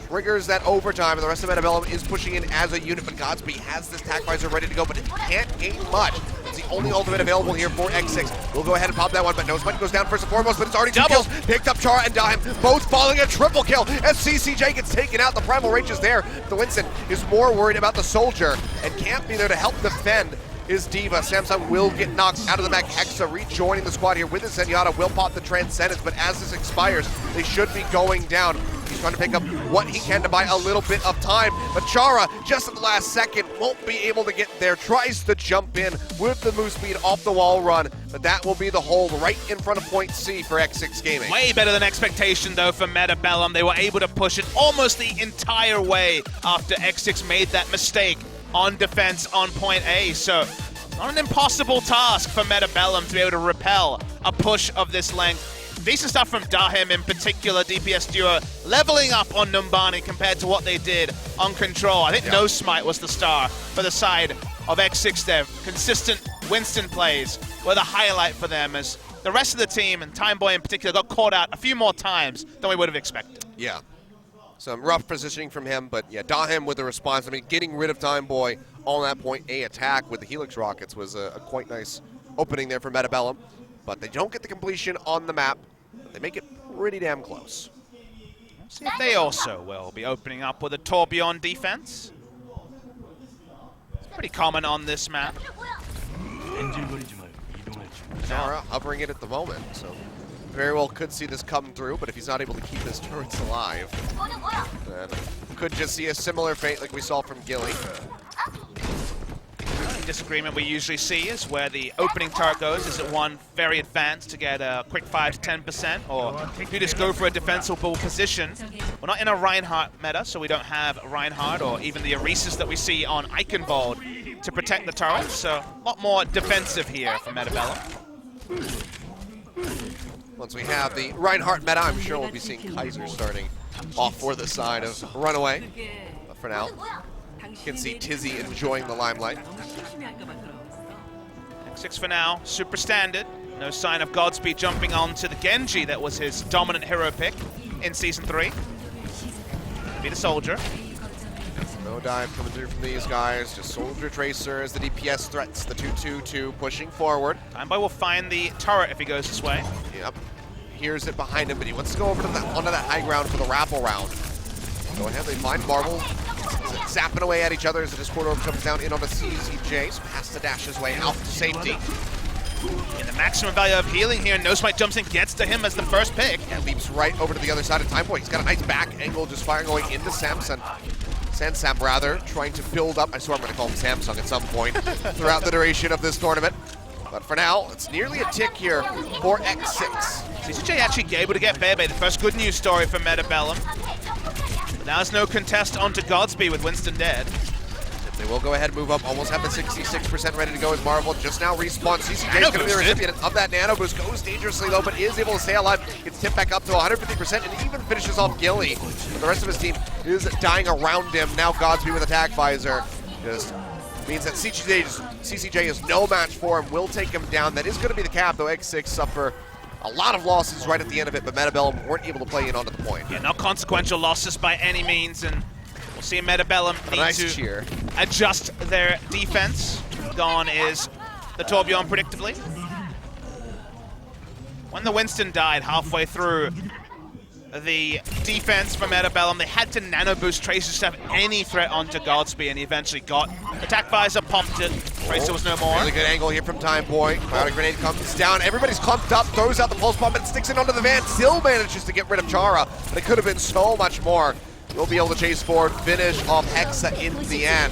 triggers that overtime, and the rest of Bellum is pushing in as a unit, but Godspeed has this Attack Visor ready to go, but it can't gain much. It's the only ultimate available here for X6. We'll go ahead and pop that one, but No Smite goes down first and foremost, but it's already two kills. Picked up Chara and Dahim, both following a triple kill as CCJ gets taken out. The Primal Rage is there. The Winston is more worried about the Soldier and can't be there to help defend is D.Va. Samsung will get knocked out of the mech. Hexa rejoining the squad here with the Zenyatta, will pop the Transcendence, but as this expires, they should be going down. He's trying to pick up what he can to buy a little bit of time, but Chara, just at the last second, won't be able to get there. Tries to jump in with the move speed off the wall run, but that will be the hold right in front of point C for X6-Gaming. Way better than expectation, though, for Bellum. They were able to push it almost the entire way after X6 made that mistake on defense on point A, so not an impossible task for Bellum to be able to repel a push of this length. Decent stuff from Dahim in particular, DPS duo leveling up on Numbani compared to what they did on Control. I think No Smite was the star for the side of X6 there. Consistent Winston plays were the highlight for them as the rest of the team, and Time Boy in particular, got caught out a few more times than we would have expected. Yeah. Some rough positioning from him, but yeah, Dahim with the response. I mean, getting rid of Time Boy on that point A attack with the Helix Rockets was a quite nice opening there for Bellum, but they don't get the completion on the map. They make it pretty damn close. See if they also will be opening up with a Tourbillon defense. It's pretty common on this map. Chara hovering it at the moment, so very well could see this come through, but if he's not able to keep his turrets alive, then could just see a similar fate like we saw from Gilly. The only disagreement we usually see is where the opening turret goes. Is it one very advanced to get a quick 5 to 10%, or do you just go for a defensible position? We're not in a Reinhardt meta, so we don't have Reinhardt or even the Eresis that we see on Eichenwald to protect the turrets, so a lot more defensive here for Bellum. Once we have the Reinhardt meta, I'm sure we'll be seeing Kaiser starting off for the side of Runaway. But for now, you can see Tizzy enjoying the limelight. X6 for now, super standard. No sign of Godspeed jumping onto the Genji that was his dominant hero pick in Season 3. Be the Soldier. No dive coming through from these guys, just Soldier Tracer as the DPS threats the 2-2-2 pushing forward. Time Boy will find the turret if he goes this way. Yep, hears it behind him, but he wants to go over to onto that high ground for the raffle round. Go ahead, they find Marvel zapping away at each other as the Discord Orb comes down in on the CCJ, so has to dash his way out to safety. In the maximum value of healing here, No Smite jumps in, gets to him as the first pick. And leaps right over to the other side of Time Boy. He's got a nice back angle, just firing going into Samson. Sansam rather, trying to build up. I swear I'm going to call him Samsung at some point throughout the duration of this tournament. But for now, it's nearly a tick here for X6. CCJ actually able to get Bebe, the first good news story for Bellum. But now there's no contest onto Godspeed with Winston dead. They will go ahead and move up, almost have the 66% ready to go as Marvel just now respawns. CCJ is going to be the recipient of that nano boost, goes dangerously low, but is able to stay alive, gets tipped back up to 150% and even finishes off Gilly. The rest of his team is dying around him. Now Godspeed with Attack Visor just means that CCJ is no match for him, will take him down. That is going to be the cap, though X6 suffer a lot of losses right at the end of it, but Bellum weren't able to play in onto the point. Yeah, not consequential losses by any means, and we'll see Bellum need to adjust their defense. Gone is the Tourbillon, predictably. when the Winston died halfway through the defense for Bellum, they had to nano boost Tracer to have any threat onto Godspeed, and he eventually got attack visor, popped it. Tracer was no more. Really good angle here from Time Boy. Biotic Grenade comes down. Everybody's clumped up, throws out the pulse bomb, and sticks it onto the van. Still manages to get rid of Chara, but it could have been so much more. We'll be able to chase forward, finish off Hexa in the end.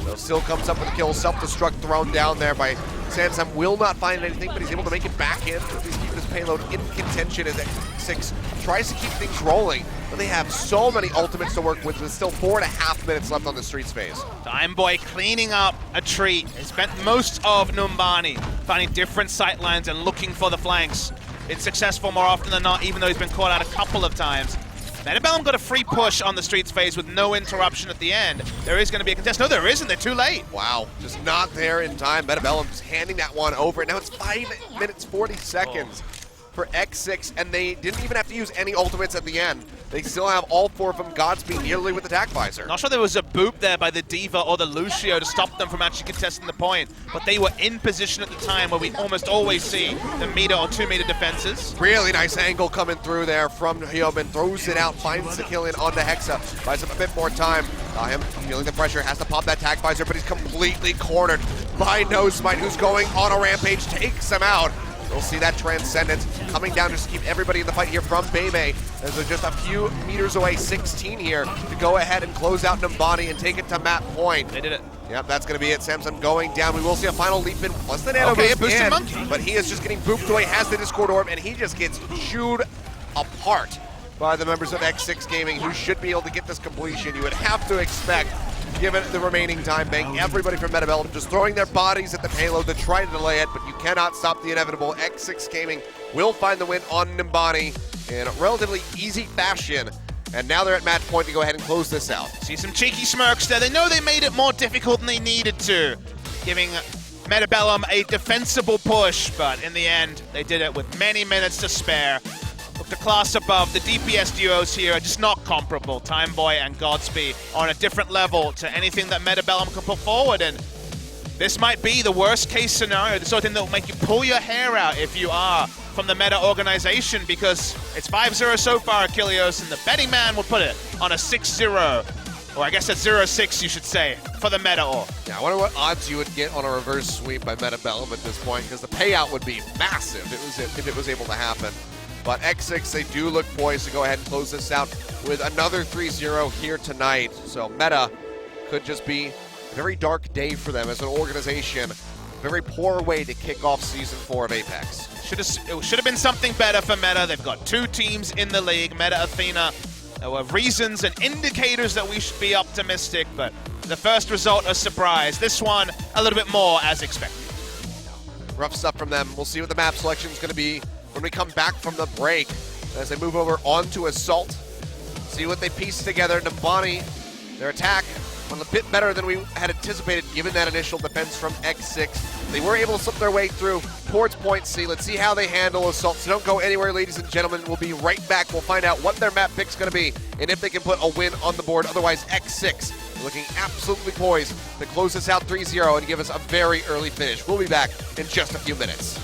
So still comes up with a kill. Self-destruct thrown down there by Samsung. Will not find anything, but he's able to make it back in. At least keep his payload in contention as X6 tries to keep things rolling. But they have so many ultimates to work with still 4.5 minutes left on the streets phase. Time Boy cleaning up a tree. He spent most of Numbani finding different sight lines and looking for the flanks. Been successful more often than not, even though he's been caught out a couple of times. Bellum got a free push on the streets phase with no interruption at the end. There is going to be a contest. No, there isn't. They're too late. Wow, just not there in time. Bellum just handing that one over. Now it's 5 minutes 40 seconds for X6, and they didn't even have to use any ultimates at the end. They still have all 4 of them Godspeed nearly with attack visor. Not sure there was a boop there by the D.Va or the Lucio to stop them from actually contesting the point, but they were in position at the time where we almost always see the meter or 2 meter defenses. Really nice angle coming through there from Hyomin. Throws it out, finds the kill in onto Hexa. Buys him a bit more time. Him feeling the pressure, has to pop that attack visor, but he's completely cornered by Nosmite, who's going on a rampage, takes him out. We'll see that Transcendence coming down just to keep everybody in the fight here from Bebe. As they're just a few meters away, 16 here to go ahead and close out Numbani and take it to map point. They did it. Yep, that's going to be it. Samsung going down. We will see a final leap in plus the nano okay, boost boosted in, monkey. but he is just getting booped away, has the Discord Orb, and he just gets chewed apart by the members of X6-Gaming, who should be able to get this completion. You would have to expect, given the remaining time bank, everybody from Bellum just throwing their bodies at the payload to try to delay it, but you cannot stop the inevitable. X6-Gaming will find the win on Numbani in a relatively easy fashion, and now they're at match point to go ahead and close this out. See some cheeky smirks there. They know they made it more difficult than they needed to, giving Bellum a defensible push, but in the end, they did it with many minutes to spare. Look, the class above, the DPS duos here are just not comparable. Time Boy and Godspeed are on a different level to anything that Bellum can put forward, and this might be the worst case scenario, the sort of thing that will make you pull your hair out if you are from the Meta organization, because it's 5-0 so far, Achilleos, and the betting man will put it on a 6-0, or I guess it's 0-6 you should say, for the Meta org. Yeah, I wonder what odds you would get on a reverse sweep by Bellum at this point, because the payout would be massive if it was able to happen. But X6, they do look poised to go ahead and close this out with another 3-0 here tonight. So Meta could just be a very dark day for them as an organization. Very poor way to kick off Season 4 of Apex. It should have been something better for Meta. They've got 2 teams in the league, Meta, Athena. There were reasons and indicators that we should be optimistic, but the first result, a surprise. This one, a little bit more as expected. Rough stuff from them. We'll see what the map selection is going to be when we come back from the break, as they move over onto Assault. See what they piece together. Numbani, their attack went a bit better than we had anticipated given that initial defense from X6. They were able to slip their way through towards point C. Let's see how they handle Assault. So don't go anywhere, ladies and gentlemen. We'll be right back. We'll find out what their map pick's going to be and if they can put a win on the board. Otherwise, X6 looking absolutely poised to close this out 3-0 and give us a very early finish. We'll be back in just a few minutes.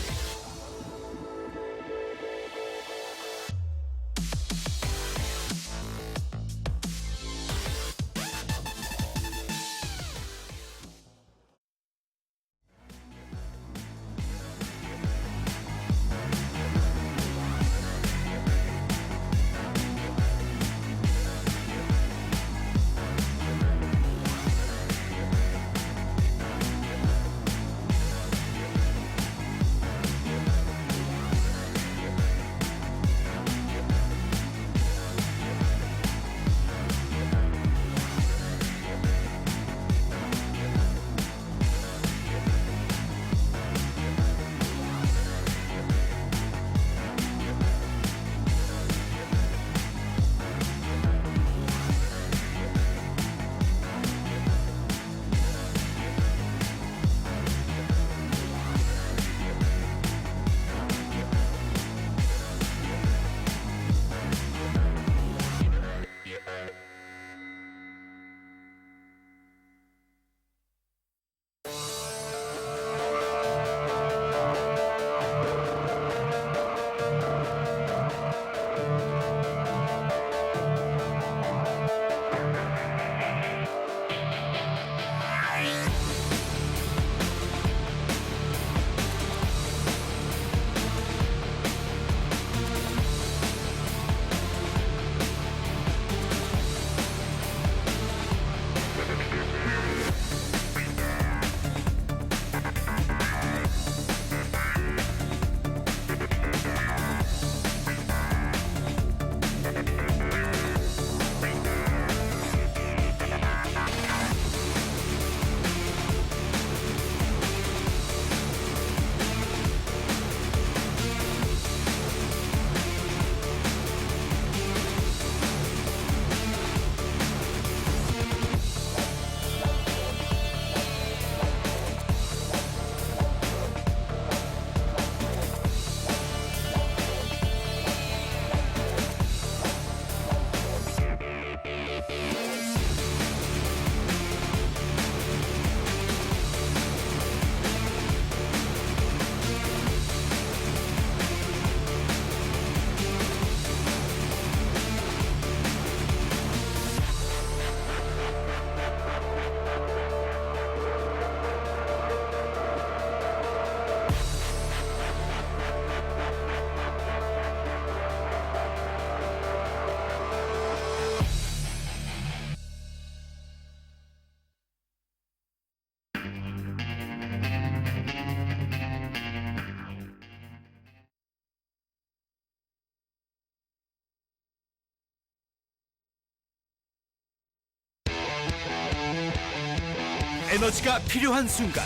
에너지가 필요한 순간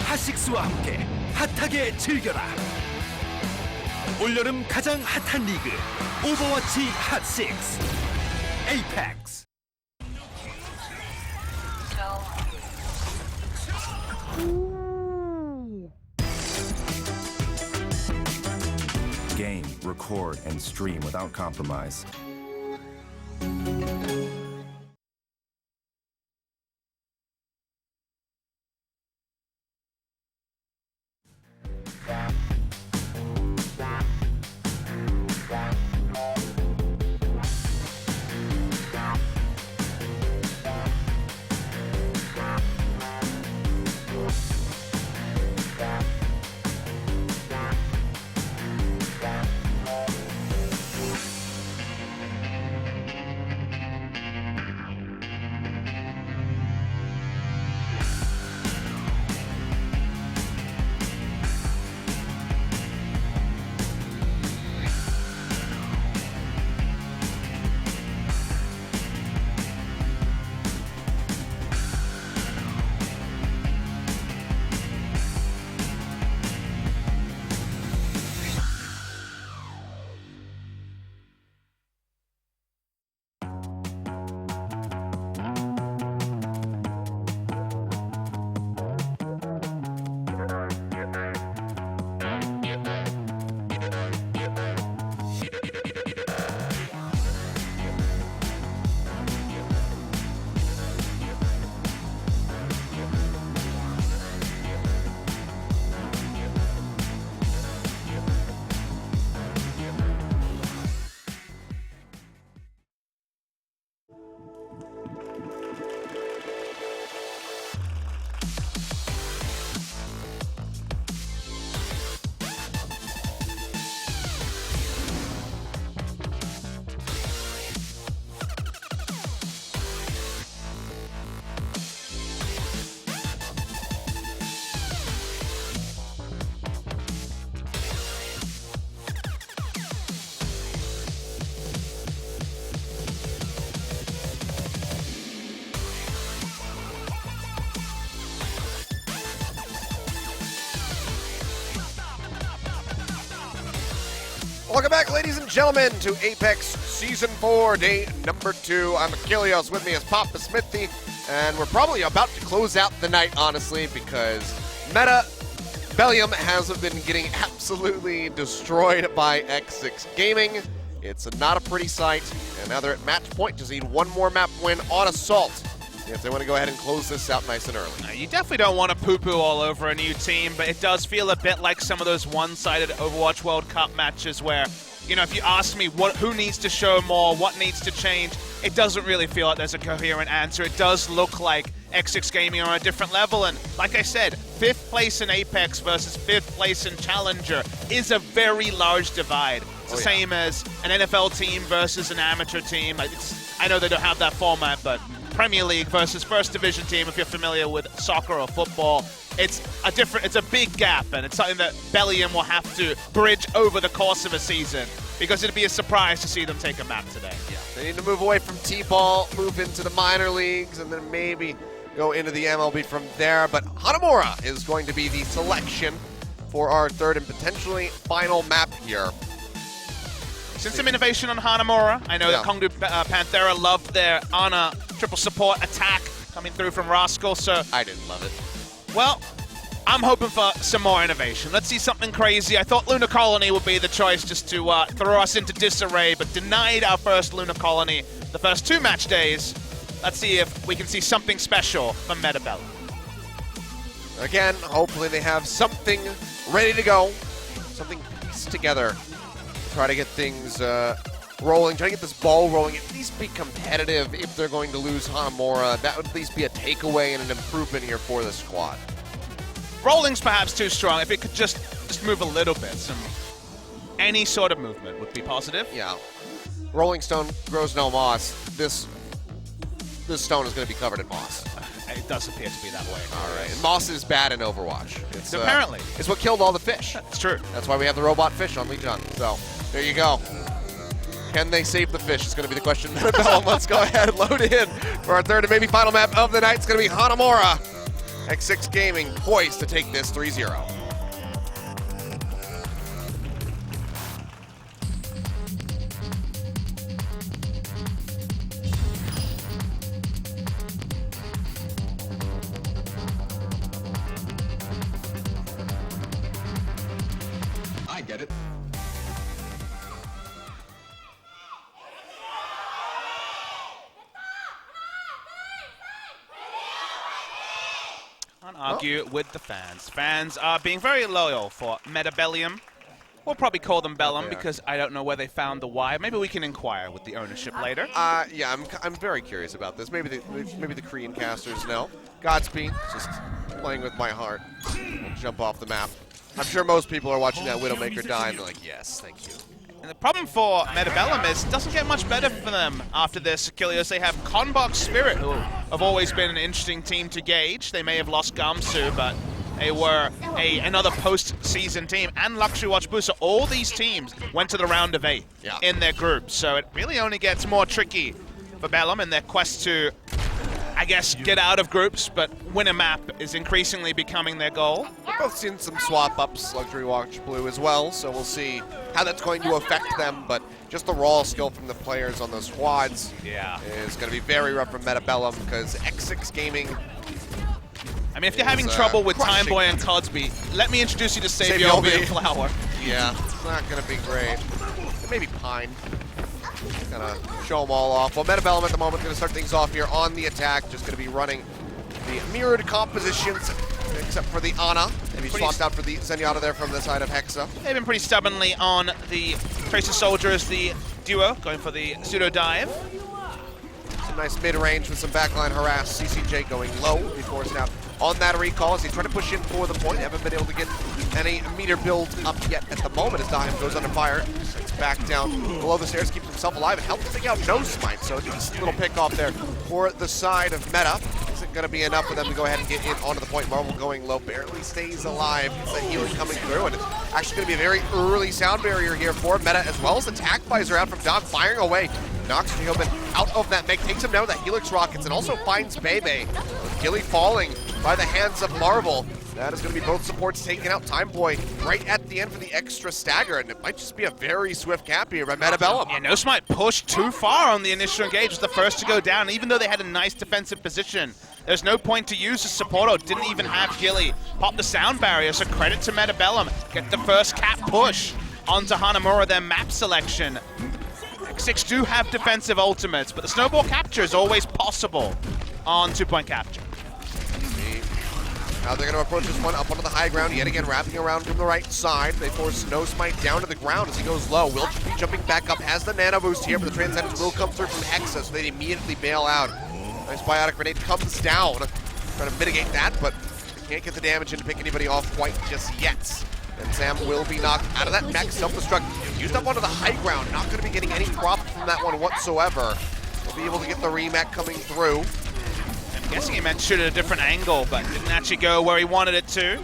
핫식스와 함께 핫하게 즐겨라. 올여름 가장 핫한 리그 오버워치 핫식스 에이펙스. Game, record, and stream without compromise. Welcome back, ladies and gentlemen, to Apex Season 4, day number 2. I'm Achilles, with me is Papa Smithy, and we're probably about to close out the night, honestly, because Meta Bellum has been getting absolutely destroyed by X6-Gaming. It's not a pretty sight, and now they're at match point. Just need one more map win on Assault if they want to go ahead and close this out nice and early. You definitely don't want to poo-poo all over a new team, but it does feel a bit like some of those one-sided Overwatch World Cup matches where, you know, if you ask me who needs to show more, what needs to change, it doesn't really feel like there's a coherent answer. It does look like X6-Gaming are on a different level, and like I said, 5th place in Apex versus 5th place in Challenger is a very large divide. It's the same as an NFL team versus an amateur team. I know they don't have that format, but Premier League versus First Division team, if you're familiar with soccer or football, it's a big gap, and it's something that Bellum will have to bridge over the course of a season, because it'd be a surprise to see them take a map today. Yeah, they need to move away from T-ball, move into the minor leagues, and then maybe go into the MLB from there. But Hanamura is going to be the selection for our third and potentially final map here. Since some innovation on Hanamura, I know that Kongdu Panthera loved their Ana triple support attack coming through from Rascal, so I didn't love it. Well, I'm hoping for some more innovation. Let's see something crazy. I thought Lunar Colony would be the choice just to throw us into disarray, but denied our first Lunar Colony the first 2 match days. Let's see if we can see something special from Meta Bellum. Again, hopefully they have something ready to go, something pieced together. Try to get things rolling, try to get this ball rolling, at least be competitive if they're going to lose Hanamura. That would at least be a takeaway and an improvement here for the squad. Rolling's perhaps too strong. If it could just move a little bit, any sort of movement would be positive. Yeah. Rolling stone grows no moss. This stone is going to be covered in moss. It does appear to be that way. All right. And moss is bad in Overwatch. Apparently. It's what killed all the fish. It's true. That's why we have the robot fish on Legion. So, there you go. Can they save the fish? It's going to be the question. Bellum, let's go ahead and load in for our third and maybe final map of the night. It's going to be Hanamura. X6 Gaming poised to take this 3-0. I get it. Can't argue with the fans. Fans are being very loyal for Bellum. We'll probably call them Bellum because I don't know where they found the Y. Maybe we can inquire with the ownership later. Yeah, I'm very curious about this. Maybe the Korean casters know. Godspeed, just playing with my heart. We'll jump off the map. I'm sure most people are watching that Widowmaker die and they're like, yes, thank you. And the problem for Bellum is it doesn't get much better for them after this. Achilles, they have Conbox Spirit, who have always been an interesting team to gauge. They may have lost Gamsu, but they were another post-season team. And Luxury Watch Boost. So all these teams went to the round of 8 in their groups. So it really only gets more tricky for Bellum in their quest to, I guess, get out of groups, but win a map is increasingly becoming their goal. We've both seen some swap-ups, Luxury Watch Blue as well, so we'll see how that's going to affect them, but just the raw skill from the players on those squads is going to be very rough for Bellum because X6 Gaming. I mean, if you're having trouble with Time Boy and Codsby, let me introduce you to Saviobi and Flower. Yeah, it's not going to be great. Maybe Pine. Gonna show them all off. Well, Bellum at the moment going to start things off here on the attack. Just going to be running the mirrored compositions, except for the Ana. Maybe swapped out for the Zenyatta there from the side of Hexa. They've been pretty stubbornly on the Tracer Soldier as the duo, going for the pseudo dive. Some nice mid-range with some backline harass. CCJ going low before it's out on that recall as they try to push in for the point. Haven't been able to get any meter build up yet at the moment as Dime goes under fire. It's back down below the stairs, keeps himself alive and helps take out No Smite. So just a little pick off there for the side of Meta. Isn't going to be enough for them to go ahead and get in onto the point. Marvel going low, barely stays alive. It's that healing coming through, and it's actually going to be a very early sound barrier here for Meta, as well as the tac visor out from Dom, firing away. Knocks Jobin out of that mech, takes him down with the Helix rockets, and also finds Bebe. Gilly falling by the hands of Marvel. That is going to be both supports taking out Time Boy right at the end for the extra stagger, and it might just be a very swift cap here by Bellum. Yeah, No Smite pushed too far on the initial engage, was the first to go down, even though they had a nice defensive position. There's no point to use the supporto, didn't even have Gilly pop the sound barrier, so credit to Bellum. Get the first cap push onto Hanamura, their map selection. X6 do have defensive ultimates, but the snowball capture is always possible on 2-point capture. Now they're going to approach this one up onto the high ground, yet again wrapping around from the right side. They force No Smite down to the ground as he goes low. Will be jumping back up, has the nano boost here, but the Transcendence will come through from Hexa, so they immediately bail out. Nice biotic grenade comes down, trying to mitigate that, but can't get the damage in to pick anybody off quite just yet. And Sam will be knocked out of that mech, self-destruct, used up onto the high ground. Not going to be getting any prop from that one whatsoever. We'll be able to get the remech coming through. I'm guessing he meant shoot at a different angle, but didn't actually go where he wanted it to.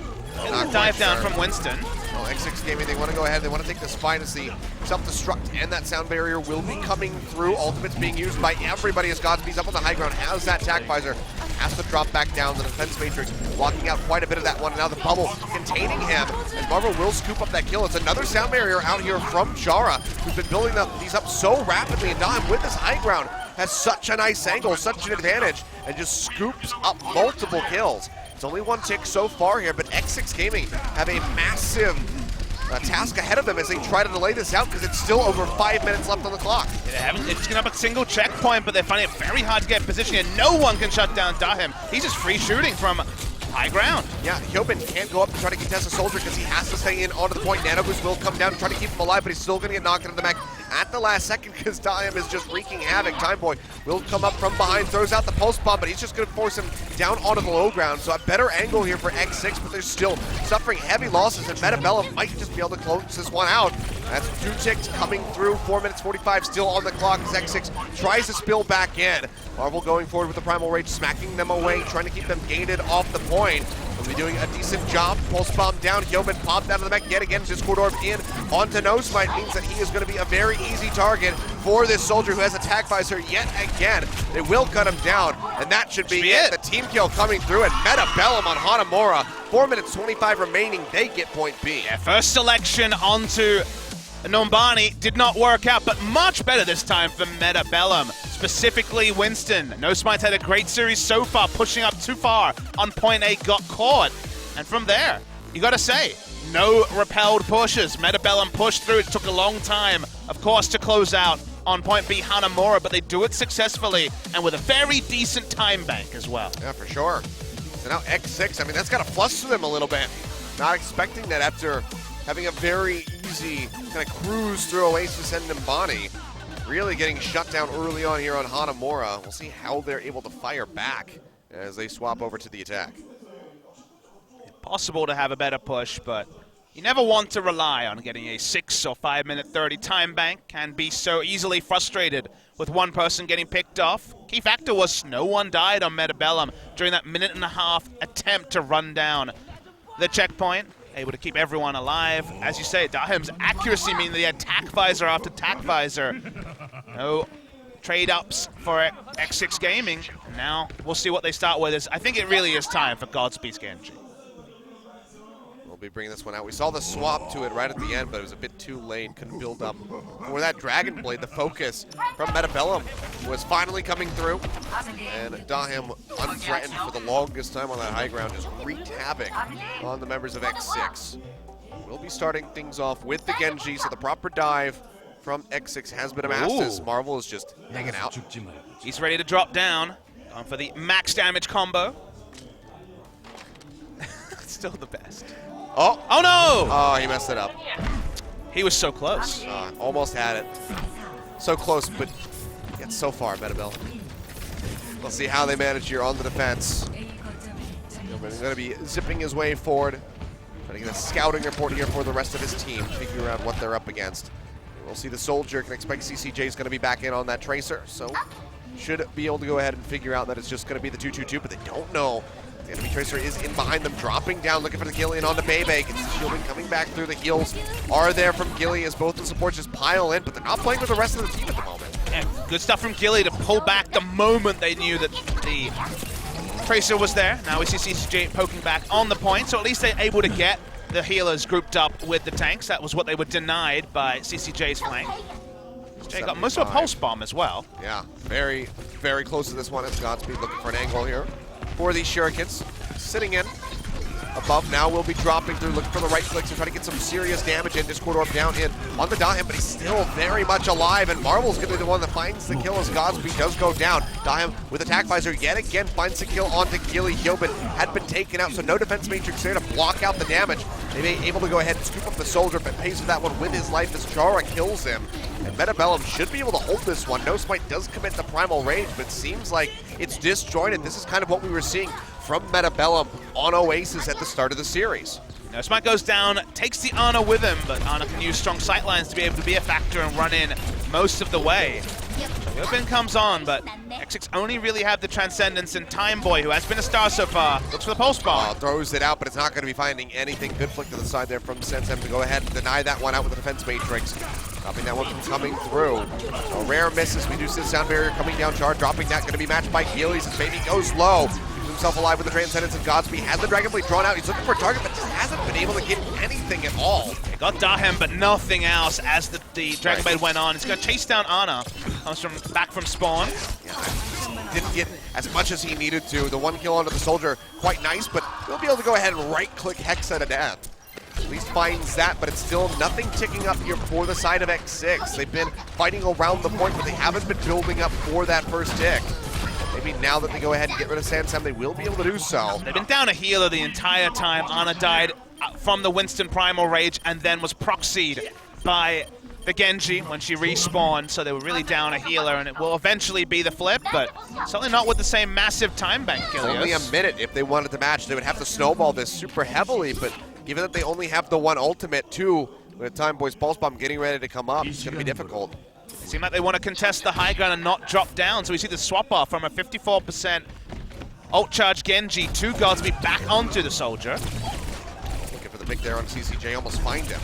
Dive down from Winston. Well, X6 Gaming, they want to go ahead, they want to take the spine as the self-destruct, and that sound barrier will be coming through. Ultimate's being used by everybody as Godspeed's up on the high ground, has that tac visor, has to drop back down. The defense matrix blocking out quite a bit of that one, and now the bubble containing him, and Marvel will scoop up that kill. It's another sound barrier out here from Jara, who's been building these up so rapidly, and Dime with this high ground has such a nice angle, such an advantage, and just scoops up multiple kills. It's only one tick so far here, but X6 Gaming have a massive task ahead of them as they try to delay this out because it's still over 5 minutes left on the clock. Yeah, they haven't, it's given up a single checkpoint, but they're finding it very hard to get in position, and no one can shut down Dahim. He's just free shooting from high ground. Yeah, Hyobin can't go up to try to contest a soldier because he has to stay in onto the point. Nano Boost will come down and try to keep him alive, but he's still going to get knocked into the mech at the last second because Dahim is just wreaking havoc. Time Boy will come up from behind, throws out the pulse bomb, but he's just going to force him down onto the low ground. So a better angle here for X6, but they're still suffering heavy losses, and Bellum might just be able to close this one out. That's 2 ticks coming through, 4 minutes 45 still on the clock as X6 tries to spill back in. Marvel going forward with the Primal Rage, smacking them away, trying to keep them gated off the point. will be doing a decent job. Pulse bomb down, Yeoman popped out of the mech yet again. Discord orb in onto No Smite means that he is going to be a very easy target for this soldier who has attack visor yet again. They will cut him down, and that should be it. The team kill coming through, and Meta Bellum on Hanamura. 4 minutes 25 remaining, they get point B. Yeah, first selection onto Nombani did not work out, but much better this time for Meta Bellum, specifically Winston. No Smite's had a great series so far, pushing up too far on point A, got caught. And from there, you gotta say, no repelled pushes. Meta Bellum pushed through, it took a long time, of course, to close out on point B Hanamura, but they do it successfully and with a very decent time bank as well. Yeah, for sure. So now X6, I mean, that's got to fluster them a little bit. Not expecting that after having a very easy kind of cruise through Oasis and Nimbani. Really getting shut down early on here on Hanamura. We'll see how they're able to fire back as they swap over to the attack. Possible to have a better push, but you never want to rely on getting a 6 or 5 minute 30 time bank. Can be so easily frustrated with one person getting picked off. Key factor was no one died on Meta Bellum during that minute and a half attempt to run down the checkpoint. Able to keep everyone alive. As you say, Dahim's accuracy meaning the attack visor after attack visor. No trade-ups for X6-Gaming. Now we'll see what they start with. I think it really is time for Godspeed's Genji. We'll be bringing this one out. We saw the swap to it right at the end, but it was a bit too late. Couldn't build up for that Dragon Blade. The focus from Meta Bellum was finally coming through. And Dahim, unthreatened for the longest time on that high ground, just wreaked havoc on the members of X6. We'll be starting things off with the Genji, so the proper dive from X6 has been amassed as Marvel is just hanging out. He's ready to drop down. Going for the max damage combo. Still the best. Oh no! Oh, he messed it up. He was so close. Almost had it. So close, but yet so far, Meta Bellum. We'll see how they manage here on the defense. He's going to be zipping his way forward. Trying to get a scouting report here for the rest of his team, figure out what they're up against. We'll see the soldier. Can expect CCJ is going to be back in on that tracer, so should be able to go ahead and figure out that it's just going to be the 2-2-2, but they don't know. The enemy tracer is in behind them, dropping down, looking for the Gillian onto Bebe. Gets shielding coming back through. The heals are there from Gilly as both the supports just pile in, but they're not playing with the rest of the team at the moment. Yeah, good stuff from Gilly to pull back the moment they knew that the tracer was there. Now we see CCJ poking back on the point, so at least they're able to get the healers grouped up with the tanks. That was what they were denied by CCJ's flank. CCJ got most of a pulse bomb as well. Yeah, very, very close to this one as Godspeed looking for an angle here for these shurikens. Sitting in above now will be dropping through, looking for the right clicks and trying to get some serious damage in. Discord orb down in on the Dahim, but he's still very much alive, and Marvel's going to be the one that finds the kill as Godspeed does go down. Dahim with attack visor yet again finds the kill onto Gilly. Yeoman had been taken out, so no defense matrix there to block out the damage. They may be able to go ahead and scoop up the soldier, but pays for that one with his life as Chara kills him. And Meta Bellum should be able to hold this one. No Smite does commit the Primal Rage, but seems like it's disjointed. This is kind of what we were seeing from Meta Bellum on Oasis at the start of the series. No Smite goes down, takes the Ana with him, but Ana can use strong sightlines to be able to be a factor and run in most of the way. Yobin comes on, but X6 only really have the Transcendence and Time Boy, who has been a star so far. Looks for the pulse bomb. Throws it out, but it's not going to be finding anything. Good flick to the side there from Sensem to go ahead and deny that one out with the defense matrix. Stopping that one from coming through. So rare misses. We do see the sound barrier coming down. Char dropping that, going to be matched by Gillies as Baby goes low. Keeps himself alive with the Transcendence, and Godspeed has the Dragon Blade drawn out. He's looking for a target, but just hasn't been able to get anything at all. They got Dahim, but nothing else as the Dragon Blade went on. He's going to chase down Ana. Comes back from spawn. Yeah, didn't get as much as he needed to. The one kill onto the soldier, quite nice, but he'll be able to go ahead and right-click Hexa to death. At least finds that, but it's still nothing ticking up here for the side of X6. They've been fighting around the point, but they haven't been building up for that first tick. Maybe now that they go ahead and get rid of Sansam, they will be able to do so. They've been down a healer the entire time. Ana died from the Winston Primal Rage and then was proxied by the Genji when she respawned, so they were really down a healer, and it will eventually be the flip, but certainly not with the same massive time bank, Gilius. Only a minute if they wanted to match. They would have to snowball this super heavily, but given that they only have the one ultimate, too, with Time Boy's Pulse Bomb getting ready to come up, it's going to be difficult. They seem like they want to contest the high ground and not drop down, so we see the swap off from a 54% Ult charge Genji, 2 Godsby back onto the Soldier. Looking for the pick there on CCJ, almost find him.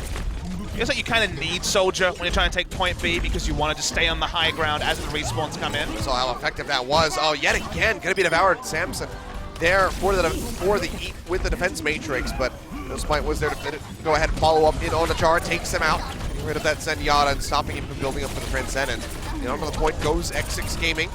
Feels like you kind of need Soldier when you're trying to take point B because you wanted to stay on the high ground as the respawns come in. Saw how effective that was. Oh, yet again, gonna be devoured. Samson there for the eat with the defense matrix, but no Spite was there to go ahead and follow up in on the Char, takes him out, getting rid of that Zenyatta and stopping him from building up for the Transcendence. And onto the point goes X6-Gaming.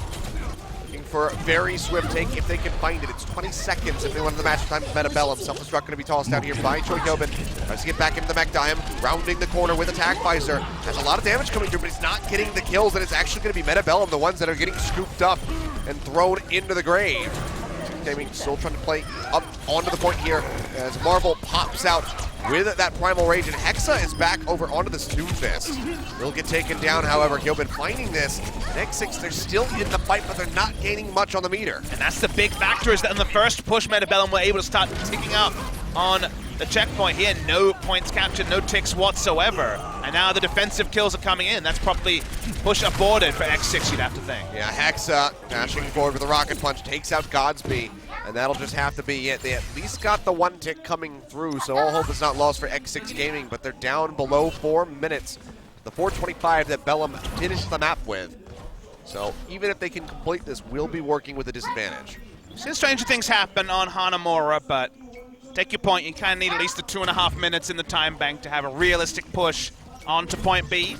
Looking for a very swift take if they can find it. It's 20 seconds if they want the match time with Meta Bellum. Self-destruct going to be tossed out here by Choi Hyobin. Tries to get back into the mech dime, rounding the corner with Attack Visor. Has a lot of damage coming through, but he's not getting the kills, and it's actually going to be Meta Bellum, the ones that are getting scooped up and thrown into the grave. Gaming still trying to play up onto the point here as Marvel pops out with that Primal Rage, and Hexa is back over onto the Stew Fist. He'll get taken down, however. Hyobin finding this. And X6, they're still in the fight, but they're not gaining much on the meter. And that's the big factor, is that in the first push, Meta Bellum were able to start ticking up on the checkpoint here. No points captured, no ticks whatsoever. And now the defensive kills are coming in. That's probably push aborted for X6, you'd have to think. Yeah, Hexa dashing forward with a rocket punch, takes out Godsby. And that'll just have to be it. They at least got the one tick coming through, so all hope is not lost for X6-Gaming, but they're down below 4 minutes. The 4:25 that Bellum finished the map with. So even if they can complete this, we'll be working with a disadvantage. Seen stranger things happen on Hanamura, but take your point, you kind of need at least the 2.5 minutes in the time bank to have a realistic push onto point B.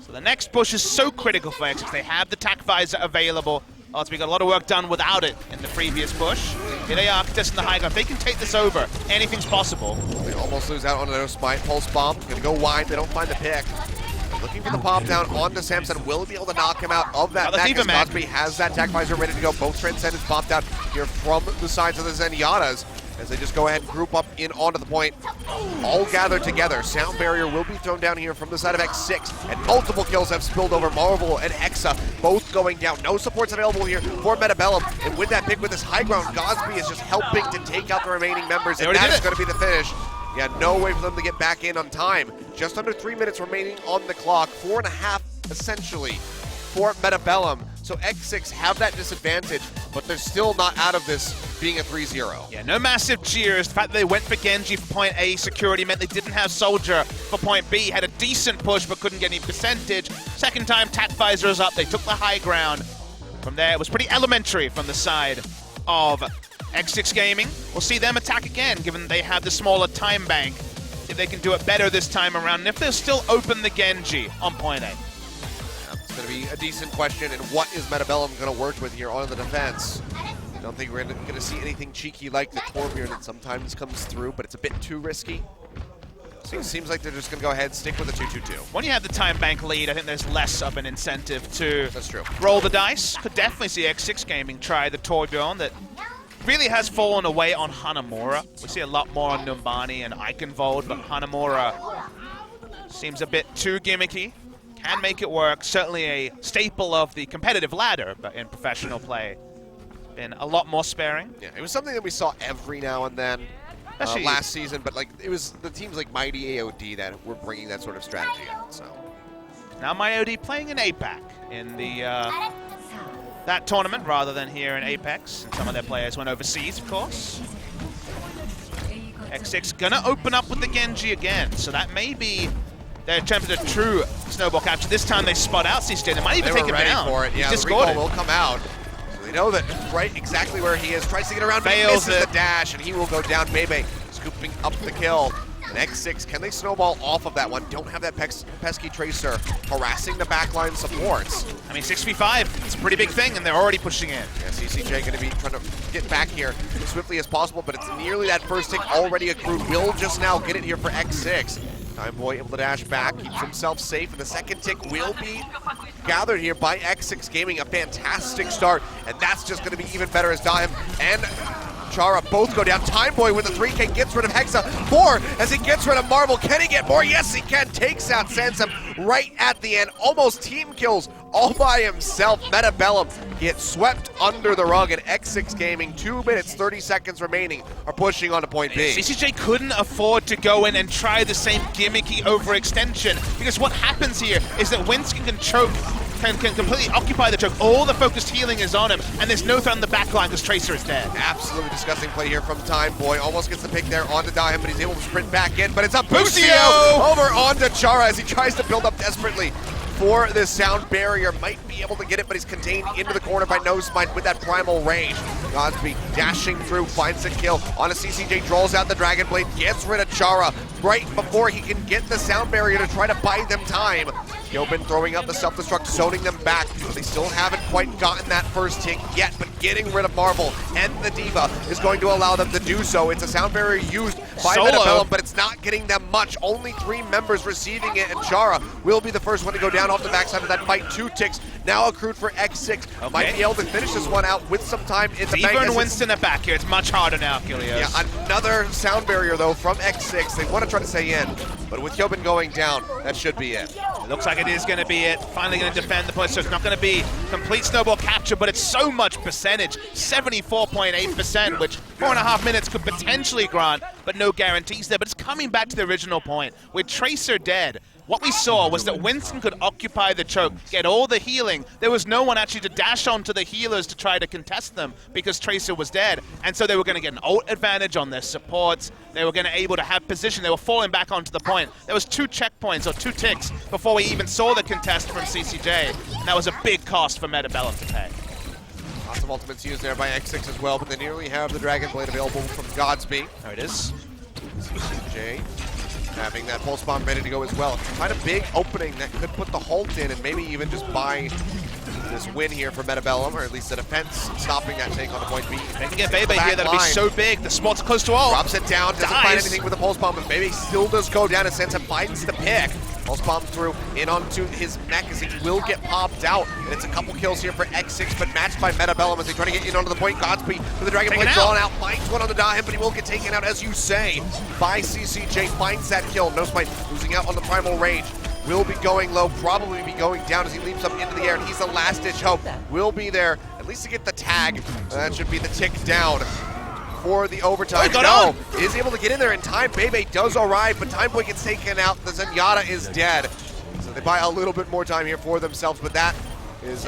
So the next push is so critical for X6. They have the Attack Visor available. Oh, so we got a lot of work done without it in the previous push. Here they are contesting the high ground. If they can take this over, anything's possible. They almost lose out on no Spite. Pulse Bomb, gonna go wide, they don't find the pick. Looking for the pop down onto Samson, will be able to knock him out of that mech, as Godsby has that Attack Visor ready to go. Both Transcendents popped out here from the sides of the Zenyatas as they just go ahead and group up in onto the point. All gathered together. Sound barrier will be thrown down here from the side of X6, and multiple kills have spilled over. Marvel and Hexa both going down. No supports available here for Meta Bellum, and with that pick with this high ground, Godsby is just helping to take out the remaining members, and that is going to be the finish. Yeah, no way for them to get back in on time. Just under 3 minutes remaining on the clock. 4.5 essentially for Meta Bellum. So X6 have that disadvantage, but they're still not out of this being a 3-0. Yeah, no massive cheers. The fact that they went for Genji for point A security meant they didn't have Soldier for point B. Had a decent push, but couldn't get any percentage. Second time, Attack Visor is up. They took the high ground. From there, it was pretty elementary from the side of X6-Gaming. We'll see them attack again, given they have the smaller time bank. See if they can do it better this time around, and if they'll still open the Genji on point A. It's going to be a decent question, and what is Meta Bellum going to work with here on the defense? I don't think we're going to see anything cheeky like the Torbjorn that sometimes comes through, but it's a bit too risky. So it seems like they're just going to go ahead and stick with the 2-2-2. When you have the time bank lead, I think there's less of an incentive to That's true. roll the dice. Could definitely see X6-Gaming try the Torbjorn that really has fallen away on Hanamura. We see a lot more on Numbani and Eichenwald, but Hanamura seems a bit too gimmicky. Can make it work. Certainly a staple of the competitive ladder, but in professional play, been a lot more sparing. Yeah, it was something that we saw every now and then last season, but like it was the teams like Mighty AOD that were bringing that sort of strategy out. So now MyOD playing in APAC in the that tournament rather than here in Apex. And some of their players went overseas, of course. X6 gonna open up with the Genji again, so that may be their attempt at a true snowball capture. This time they spot out CCJ. They might even take him down. For it. Yeah, just the recall will come out. So they know that right exactly where he is. Tries to get around, but he misses the dash, and he will go down. Bebe scooping up the kill. And X6, can they snowball off of that one? Don't have that pesky Tracer harassing the backline supports. I mean, 6v5, it's a pretty big thing, and they're already pushing in. Yeah, CCJ going to be trying to get back here as swiftly as possible, but it's nearly that first tick already accrued. Will just now get it here for X6. Time Boy able to dash back, keeps himself safe, and the second tick will be gathered here by X6-Gaming. A fantastic start, and that's just going to be even better as Daim and Chara both go down. Time Boy with the 3K gets rid of Hexa. 4 as he gets rid of Marvel. Can he get more? Yes, he can. Takes out Sansum right at the end. Almost team kills all by himself. Meta Bellum gets swept under the rug, and X6-Gaming, 2 minutes, 30 seconds remaining, are pushing on to point B. CCJ couldn't afford to go in and try the same gimmicky overextension, because what happens here is that Winston can choke can completely occupy the choke. All the focused healing is on him, and there's no threat on the backline because Tracer is dead. Absolutely disgusting play here from Time Boy. Almost gets the pick there onto Dahem, but he's able to sprint back in. But it's a Busio over onto Chara as he tries to build up desperately for this sound barrier. Might be able to get it, but he's contained into the corner by Nosemind with that primal rage. Godspeed dashing through, finds a kill on a CCJ, draws out the Dragon Blade, gets rid of Chara right before he can get the sound barrier to try to buy them time. Yobin throwing out the self-destruct, zoning them back. They still haven't quite gotten that first hit yet, but getting rid of Marvel and the Diva is going to allow them to do so. It's a sound barrier used by Bellum, but it's not getting them much. Only 3 members receiving it, and Chara will be the first one to go down off the backside of that fight. 2 ticks now accrued for X6. Okay. Might be able to finish this one out with some time in the bank. Diva and Winston are back here. It's much harder now, Kilios. Yeah, another sound barrier, though, from X6. They want to try to stay in, but with Yobin going down, that should be it. It looks like it is going to be it. Finally going to defend the place, so it's not going to be complete snowball capture, but it's so much percentage. 74.8%, which 4.5 minutes could potentially grant, but no guarantees there. But it's coming back to the original point. With Tracer dead, what we saw was that Winston could occupy the choke, get all the healing. There was no one actually to dash onto the healers to try to contest them because Tracer was dead. And so they were going to get an ult advantage on their supports. They were going to able to have position. They were falling back onto the point. There was 2 checkpoints or 2 ticks before we even saw the contest from CCJ. And that was a big cost for Bellum to pay. Lots of ultimates used there by X6 as well, but they nearly have the Dragon Blade available from Godspeed. There it is. CCJ having that pulse bomb ready to go as well. Quite a big opening that could put the halt in and maybe even just buy this win here for Bellum, or at least the defense stopping that take on the point B. They can get Bebe here, that'll be so big. The spot's close to all. Drops it down, doesn't find anything with the pulse bomb, but Bebe still does go down and Sansa finds the pick. Pulse bomb through, in onto his mech as he will get popped out. And it's a couple kills here for X6, but matched by Bellum as they try to get in onto the point. Godspeed with the Dragon Blade drawn out, finds one on the Dahem, but he will get taken out, as you say, by CCJ. Finds that kill. Nosemind losing out on the primal rage. Will be going low, probably be going down as he leaps up into the air, and he's the last-ditch hope. Will be there, at least to get the tag. That should be the tick down for the overtime. No, is able to get in there in time. Bebe does arrive, but Time Boy gets taken out. The Zenyatta is dead. So they buy a little bit more time here for themselves, but that is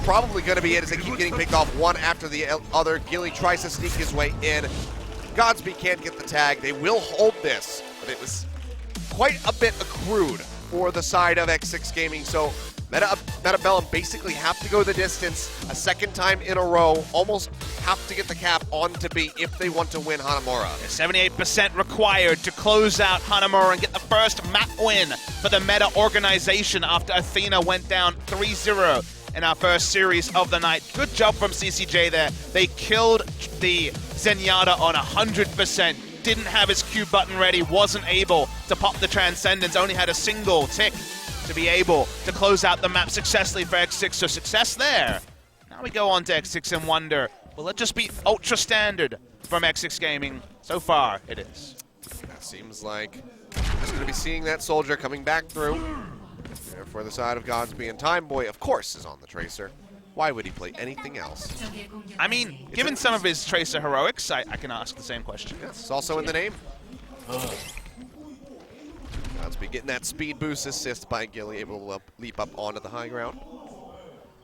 probably going to be it as they keep getting picked off one after the other. Gilly tries to sneak his way in. Godspeed can't get the tag. They will hold this, but it was quite a bit accrued for the side of X6-Gaming, so Bellum basically have to go the distance a second time in a row, almost have to get the cap onto B if they want to win Hanamura. 78% required to close out Hanamura and get the first map win for the Meta organization after Athena went down 3-0 in our first series of the night. Good job from CCJ there. They killed the Zenyatta on 100%. Didn't have his Q button ready, wasn't able to pop the Transcendence, only had a single tick to be able to close out the map successfully for X6, so success there. Now we go on to X6 and wonder, will it just be ultra standard from X6-Gaming? So far, it is. That seems like we're just going to be seeing that soldier coming back through. There for the side of Godspeed, and Time Boy, of course, is on the Tracer. Why would he play anything else? I mean, given some of his Tracer heroics, I can ask the same question. Yes, it's also in the name. Godspeed getting that speed boost assist by Gilly, able to leap up onto the high ground.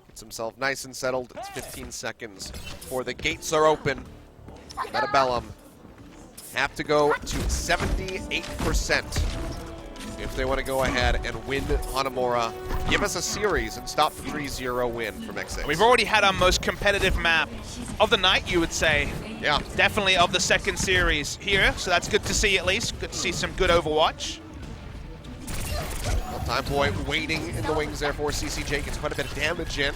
Gets himself nice and settled. It's 15 seconds before the gates are open. Bellum have to go to 78% if they want to go ahead and win Hanamura. Give us a series and stop the 3-0 win from X6. We've already had our most competitive map of the night, you would say. Yeah. Definitely of the second series here, so that's good to see at least. Good to see some good Overwatch. Well, Time Boy waiting in the wings there for CCJ. Gets quite a bit of damage in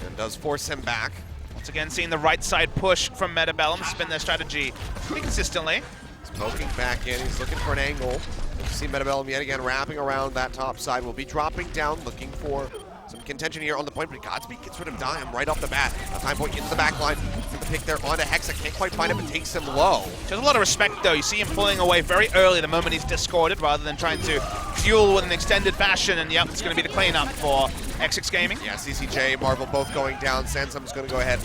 and does force him back. Once again, seeing the right side push from Bellum, spin their strategy pretty consistently. He's poking back in. He's looking for an angle. You see Bellum yet again wrapping around that top side. Will be dropping down, looking for some contention here on the point, but Godspeed gets rid of Dahem right off the bat. Time Boy into the back line. The pick there onto Hexa. Can't quite find him, but takes him low. There's a lot of respect, though. You see him pulling away very early the moment he's discorded, rather than trying to fuel with an extended fashion, and yep, it's going to be the cleanup for X6-Gaming. Yeah, CCJ, Marvel both going down. Sansam's going to go ahead.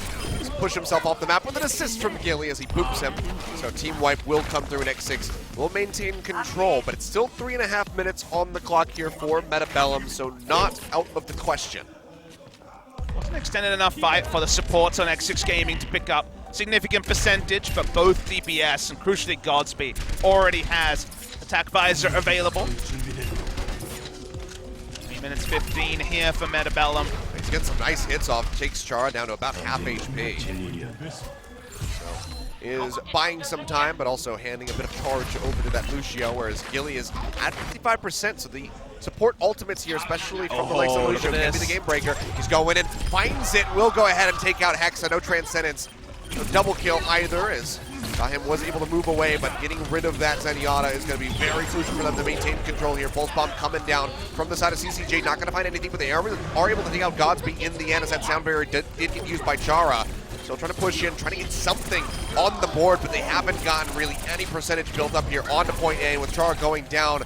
push himself off the map with an assist from Gilly as he poops him. So team wipe will come through, and X6 will maintain control, but it's still 3.5 minutes on the clock here for Bellum, so not out of the question. Wasn't extended enough fight for the supports on X6-Gaming to pick up significant percentage, but both DPS and crucially Godspeed already has attack visor available. 3 minutes 15 here for Bellum. He's getting some nice hits off, takes Chara down to about half HP. So is buying some time, but also handing a bit of charge over to that Lucio, whereas Gilly is at 55%, so the support ultimates here, especially from the likes of Lucio, can be the game breaker. He's going in, finds it, will go ahead and take out Hexa. No Transcendence, no double kill either, as Dahim was able to move away, but getting rid of that Zenyatta is going to be very crucial for them to maintain control here. Pulse Bomb coming down from the side of CCJ, not going to find anything, but they are able to take out Godspeed in the end, as that sound barrier did get used by Chara. Still trying to push in, trying to get something on the board, but they haven't gotten really any percentage built up here onto point A, with Chara going down.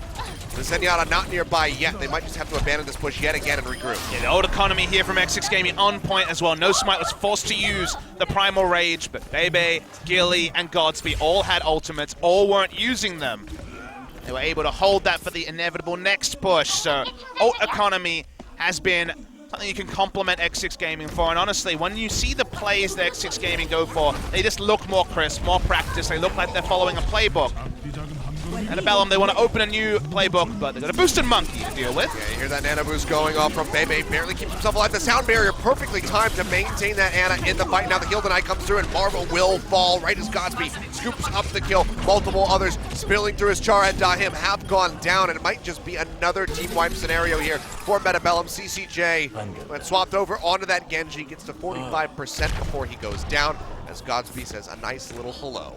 The Zenyatta not nearby yet. They might just have to abandon this push yet again and regroup. Yeah, the old economy here from X6-Gaming on point as well. No Smite was forced to use the Primal Rage, but Bebe, Gilly, and Godspeed all had ultimates, all weren't using them. They were able to hold that for the inevitable next push. So, old economy has been something you can compliment X6-Gaming for, and honestly, when you see the plays that X6-Gaming go for, they just look more crisp, more practice, they look like they're following a playbook. And Bellum, they want to open a new playbook, but they've got a boosted monkey to deal with. Yeah, you hear that Nano boost going off from Bebe, barely keeps himself alive. The sound barrier perfectly timed to maintain that Ana in the fight. Now the Heal Deny comes through, and Marvel will fall right as Godspeed scoops up the kill. Multiple others spilling through his Chara and Dahim have gone down, and it might just be another team wipe scenario here for Bellum. CCJ, when swapped over onto that Genji, gets to 45% before he goes down, as Godspeed says a nice little hello.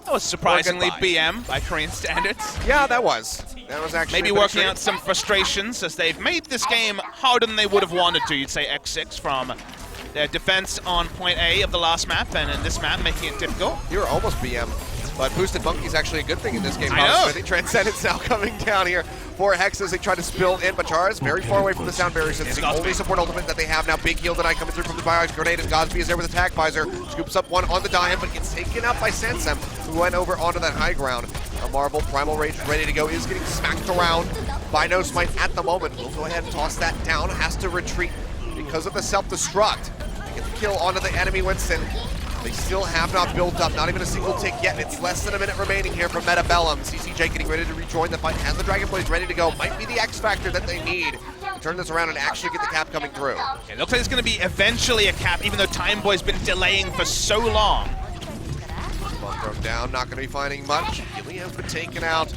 That was surprisingly BM by Korean standards. Yeah, that was. That was actually maybe working out some frustrations as they've made this game harder than they would have wanted to. You'd say X6 from their defense on point A of the last map, and in this map making it difficult. You're almost BM, but boosted monkey is actually a good thing in this game. I know. I think Transcendence now coming down here for Hex as they try to spill in, but Chara is very far away from the sound barrier, so it's the only support ultimate that they have now. Big Heal Deny coming through from the Biox Grenade, and Godspeed is there with attack visor, scoops up one on the Dahim, but gets taken out by Sansem, who went over onto that high ground. A Marvel Primal Rage ready to go, is getting smacked around by No Smite at the moment. We'll go ahead and toss that down, has to retreat because of the self-destruct. They get the kill onto the enemy Winston. They still have not built up, not even a single tick yet, and it's less than a minute remaining here from Bellum. CCJ getting ready to rejoin the fight, has the Dragon Blaze ready to go. Might be the X factor that they need to turn this around and actually get the cap coming through. It looks like it's going to be eventually a cap, even though Time Boy's been delaying for so long. Bump thrown down, not going to be finding much. Gilly has been taken out.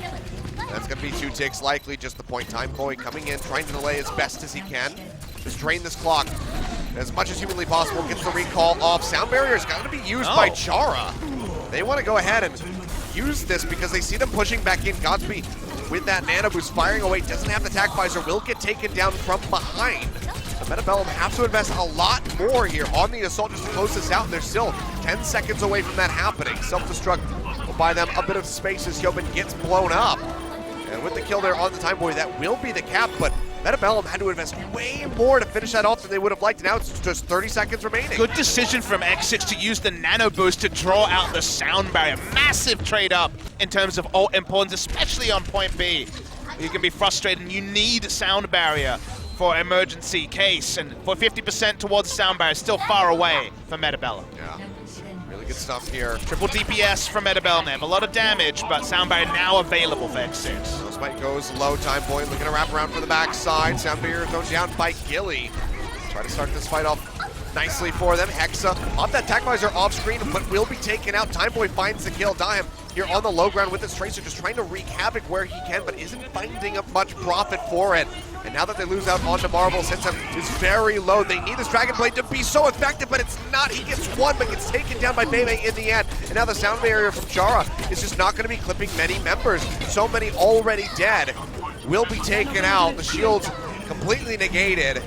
That's going to be 2 ticks likely, just the point. Time Boy coming in, trying to delay as best as he can. Just drain this clock as much as humanly possible, gets the recall off. Sound barrier is going to be used by Chara. They want to go ahead and use this because they see them pushing back in. Godspeed with that Nano Boost firing away, doesn't have the attack visor, will get taken down from behind. So Bellum have to invest a lot more here on the assault just to close this out, and they're still 10 seconds away from that happening. Self-destruct will buy them a bit of space as Yobin gets blown up. And with the kill there on the Time Boy, that will be the cap, but Bellum had to invest way more to finish that off than they would have liked. Now it's just 30 seconds remaining. Good decision from X6 to use the Nano Boost to draw out the sound barrier. Massive trade up in terms of ult importance, especially on point B. You can be frustrated, you need sound barrier for emergency case, and for 50% towards the sound barrier, still far away from Bellum. Yeah, really good stuff here. Triple DPS from Bellum. They have a lot of damage, but sound barrier now available for X6. Smite goes low, Time Boy looking to wrap around for the backside. Sound barrier thrown down by Gilly. Try to start this fight off nicely for them. Hexa off that attack visor off screen, but will be taken out. Time Boy finds the kill. Dahim here on the low ground with his Tracer, just trying to wreak havoc where he can, but isn't finding much profit for it. And now that they lose out onto Marvel, Sansem is very low. They need this Dragon Blade to be so effective, but it's not. He gets one, but gets taken down by Bebe in the end. And now the sound barrier from Chara is just not going to be clipping many members. So many already dead will be taken out. The shield's completely negated.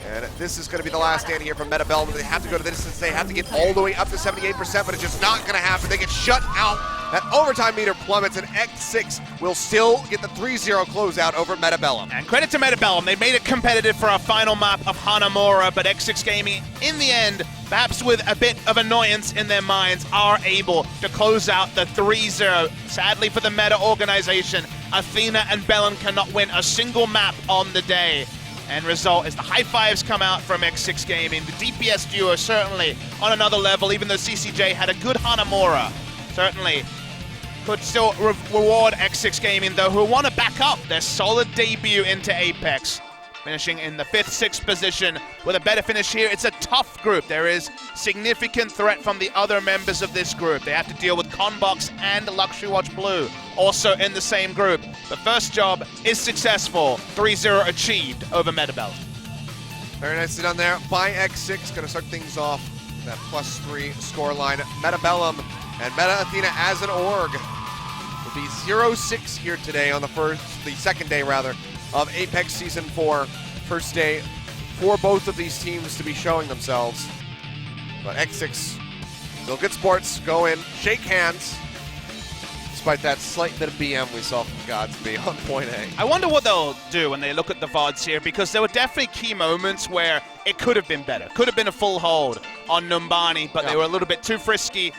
And this is going to be the last stand here from Bellum. They have to go to the distance. They have to get all the way up to 78%, but it's just not going to happen. They get shut out. That overtime meter plummets, and X6 will still get the 3-0 closeout over Bellum. And credit to Bellum. They made it competitive for our final map of Hanamura, but X6 Gaming, in the end, perhaps with a bit of annoyance in their minds, are able to close out the 3-0. Sadly for the Meta organization, Athena and Bellum cannot win a single map on the day. End result is the high fives come out from X6-Gaming. The DPS duo certainly on another level, even though CCJ had a good Hanamura. Certainly could still reward X6-Gaming, though, who want to back up their solid debut into Apex. Finishing in the 5th, 6th position with a better finish here. It's a tough group. There is significant threat from the other members of this group. They have to deal with Conbox and Luxury Watch Blue, also in the same group. The first job is successful. 3-0 achieved over Metabellum. Very nicely done there by X6. Going to start things off that +3 scoreline. Metabellum and Meta Athena as an org will be 0-6 here today on the second day rather, of Apex Season 4. First day for both of these teams to be showing themselves. But X6, still good sports, go in, shake hands, despite that slight bit of BM we saw from Godsby on point A. I wonder what they'll do when they look at the VODs here, because there were definitely key moments where it could have been better. Could have been a full hold on Numbani, but they were a little bit too frisky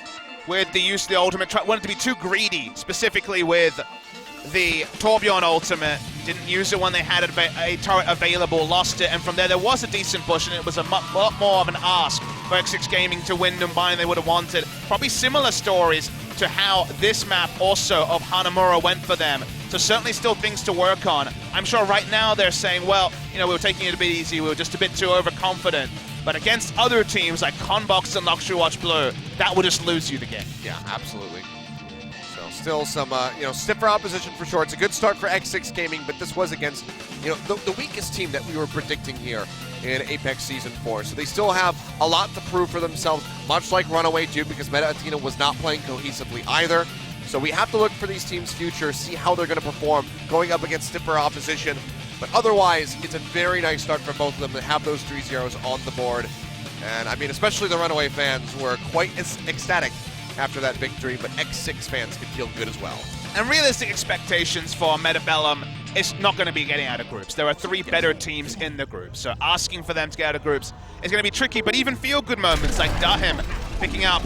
with the use of the ultimate. Wanted to be too greedy, specifically with the Torbjorn ultimate. Didn't use it when they had a turret available, lost it, and from there was a decent push, and it was a lot more of an ask for X6-Gaming to win Numbani than they would have wanted. Probably similar stories to how this map also of Hanamura went for them. So certainly still things to work on. I'm sure right now they're saying, well, you know, we were taking it a bit easy, we were just a bit too overconfident. But against other teams like Conbox and Luxury Watch Blue, that would just lose you the game. Yeah, absolutely. So still some, stiffer opposition for sure. It's a good start for X6-Gaming, but this was against, the weakest team that we were predicting here in Apex Season 4. So they still have a lot to prove for themselves, much like Runaway do, because Meta Athena was not playing cohesively either. So we have to look for these teams' future, see how they're going to perform going up against stiffer opposition. But otherwise, it's a very nice start for both of them to have those 3-0s on the board. And I mean, especially the Runaway fans were quite ecstatic after that victory, but X6 fans can feel good as well. And realistic expectations for Metabellum is not going to be getting out of groups. There are 3 better teams in the group, so asking for them to get out of groups is going to be tricky, but even feel-good moments like Dahim picking up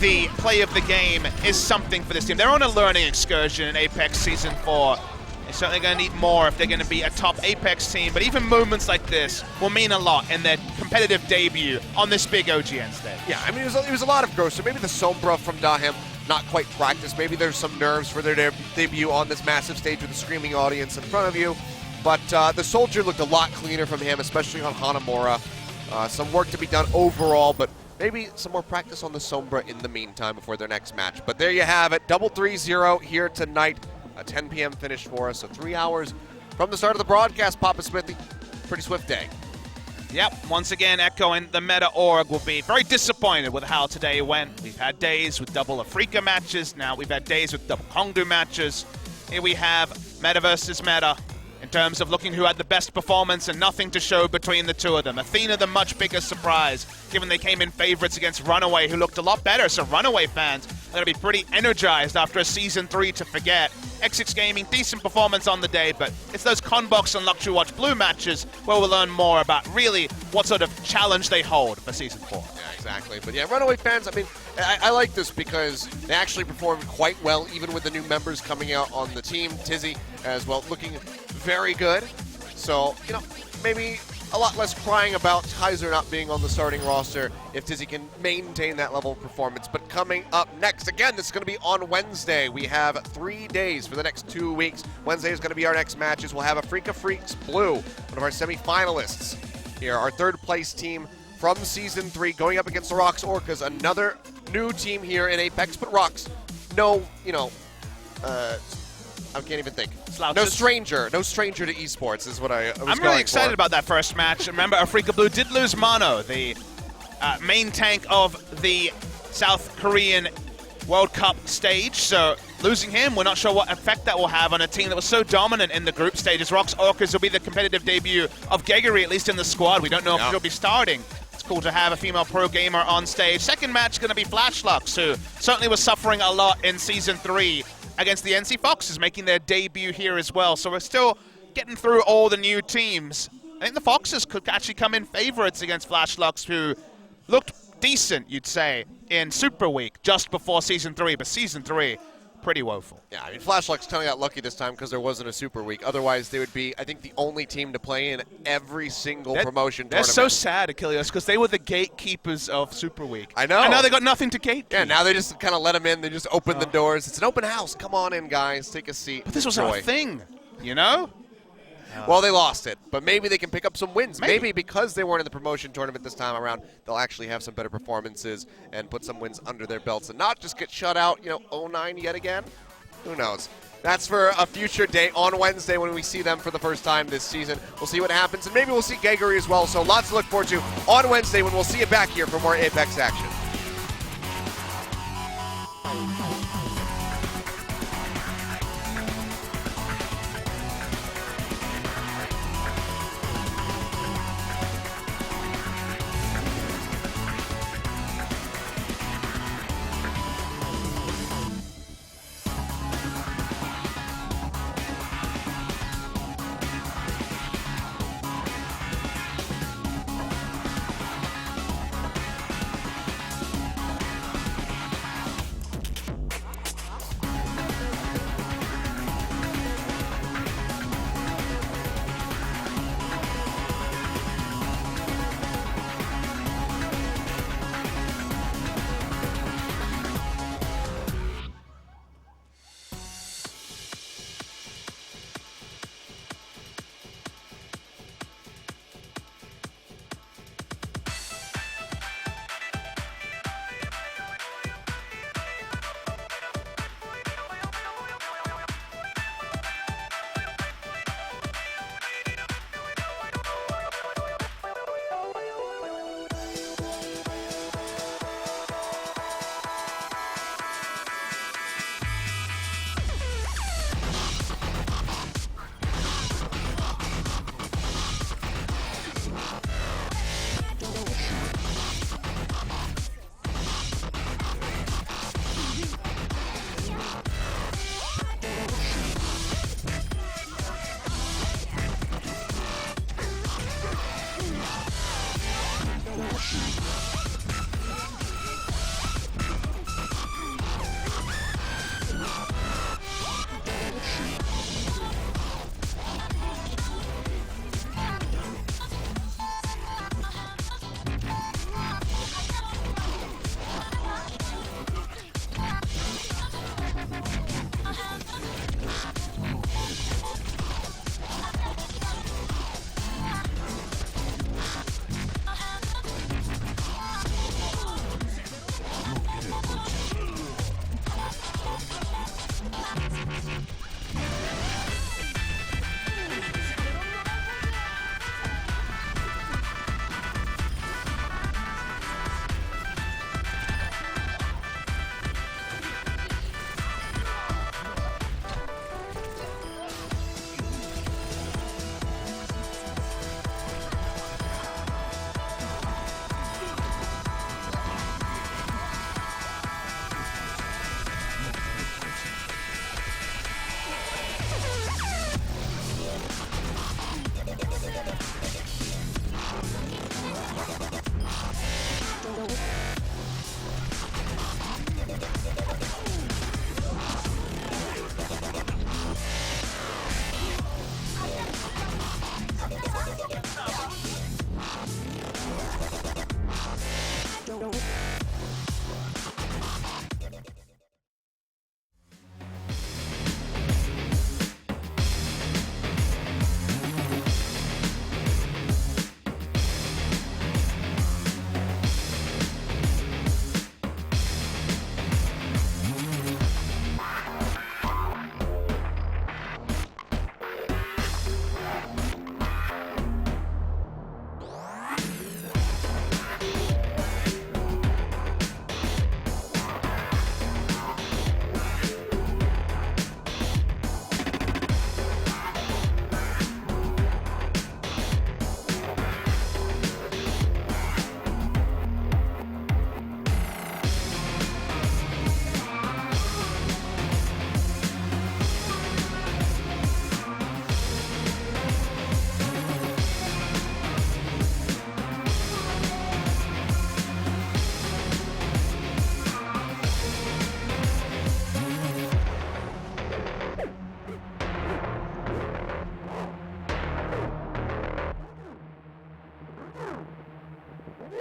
the play of the game is something for this team. They're on a learning excursion in Apex Season 4. They're certainly going to need more if they're going to be a top Apex team, but even moments like this will mean a lot in their competitive debut on this big OGN stage. Yeah, I mean, it was a lot of growth, so maybe the Sombra from Dahim, not quite practiced. Maybe there's some nerves for their debut on this massive stage with a screaming audience in front of you, but the Soldier looked a lot cleaner from him, especially on Hanamura. Some work to be done overall, but maybe some more practice on the Sombra in the meantime before their next match. But there you have it, double 3-0 here tonight. A 10 p.m. finish for us, so 3 hours from the start of the broadcast, Papa Smithy. Pretty swift day. Yep, once again echoing, the Meta org will be very disappointed with how today went. We've had days with double Afrika matches, now we've had days with double Kongdu matches. Here we have Meta versus Meta in terms of looking who had the best performance and nothing to show between the two of them. Athena the much bigger surprise, given they came in favorites against Runaway, who looked a lot better, so Runaway fans are going to be pretty energized after a Season 3 to forget. X6-Gaming, decent performance on the day, but it's those Conbox and Luxury Watch Blue matches where we'll learn more about really what sort of challenge they hold for Season 4. Yeah, exactly. But yeah, Runaway fans, I mean, I like this because they actually performed quite well, even with the new members coming out on the team. Tizzy as well, looking very good. So, maybe a lot less crying about Kaiser not being on the starting roster if Tizzy can maintain that level of performance. But coming up next, again, this is going to be on Wednesday. We have 3 days for the next 2 weeks. Wednesday is going to be our next matches. We'll have Afrika Freaks Blue, one of our semifinalists here, our third place team from Season 3, going up against the Rocks Orcas, another new team here in Apex, but Rocks, no, I can't even think. No stranger to esports is what I was I'm really excited about that first match. Remember, Afrika Blue did lose Mano, the main tank of the South Korean World Cup stage. So losing him, we're not sure what effect that will have on a team that was so dominant in the group stages. Rocks Orcas will be the competitive debut of Gegari, at least in the squad. We don't know if she'll be starting. It's cool to have a female pro gamer on stage. Second match is going to be Flashlux, who certainly was suffering a lot in Season 3 against the NC Foxes, making their debut here as well. So we're still getting through all the new teams. I think the Foxes could actually come in favorites against Flashlux, who looked decent, you'd say, in Super Week just before Season 3, but Season 3, pretty woeful. Yeah, I mean, Flashlights kind of got lucky this time because there wasn't a Super Week. Otherwise, they would be, I think, the only team to play in every single promotion They're tournament. so sad, Achilles, because they were the gatekeepers of Super Week. I know. And now they got nothing to gatekeep. Yeah, now they just kind of let them in. They just open the doors. It's an open house. Come on in, guys. Take a seat. But this was Enjoy. our thing, you know? Well, they lost it, but maybe they can pick up some wins. Maybe. Maybe because they weren't in the promotion tournament this time around, they'll actually have some better performances and put some wins under their belts and not just get shut out, 0-9 yet again. Who knows? That's for a future day on Wednesday when we see them for the first time this season. We'll see what happens, and maybe we'll see Gaggery as well. So lots to look forward to on Wednesday when we'll see you back here for more Apex action.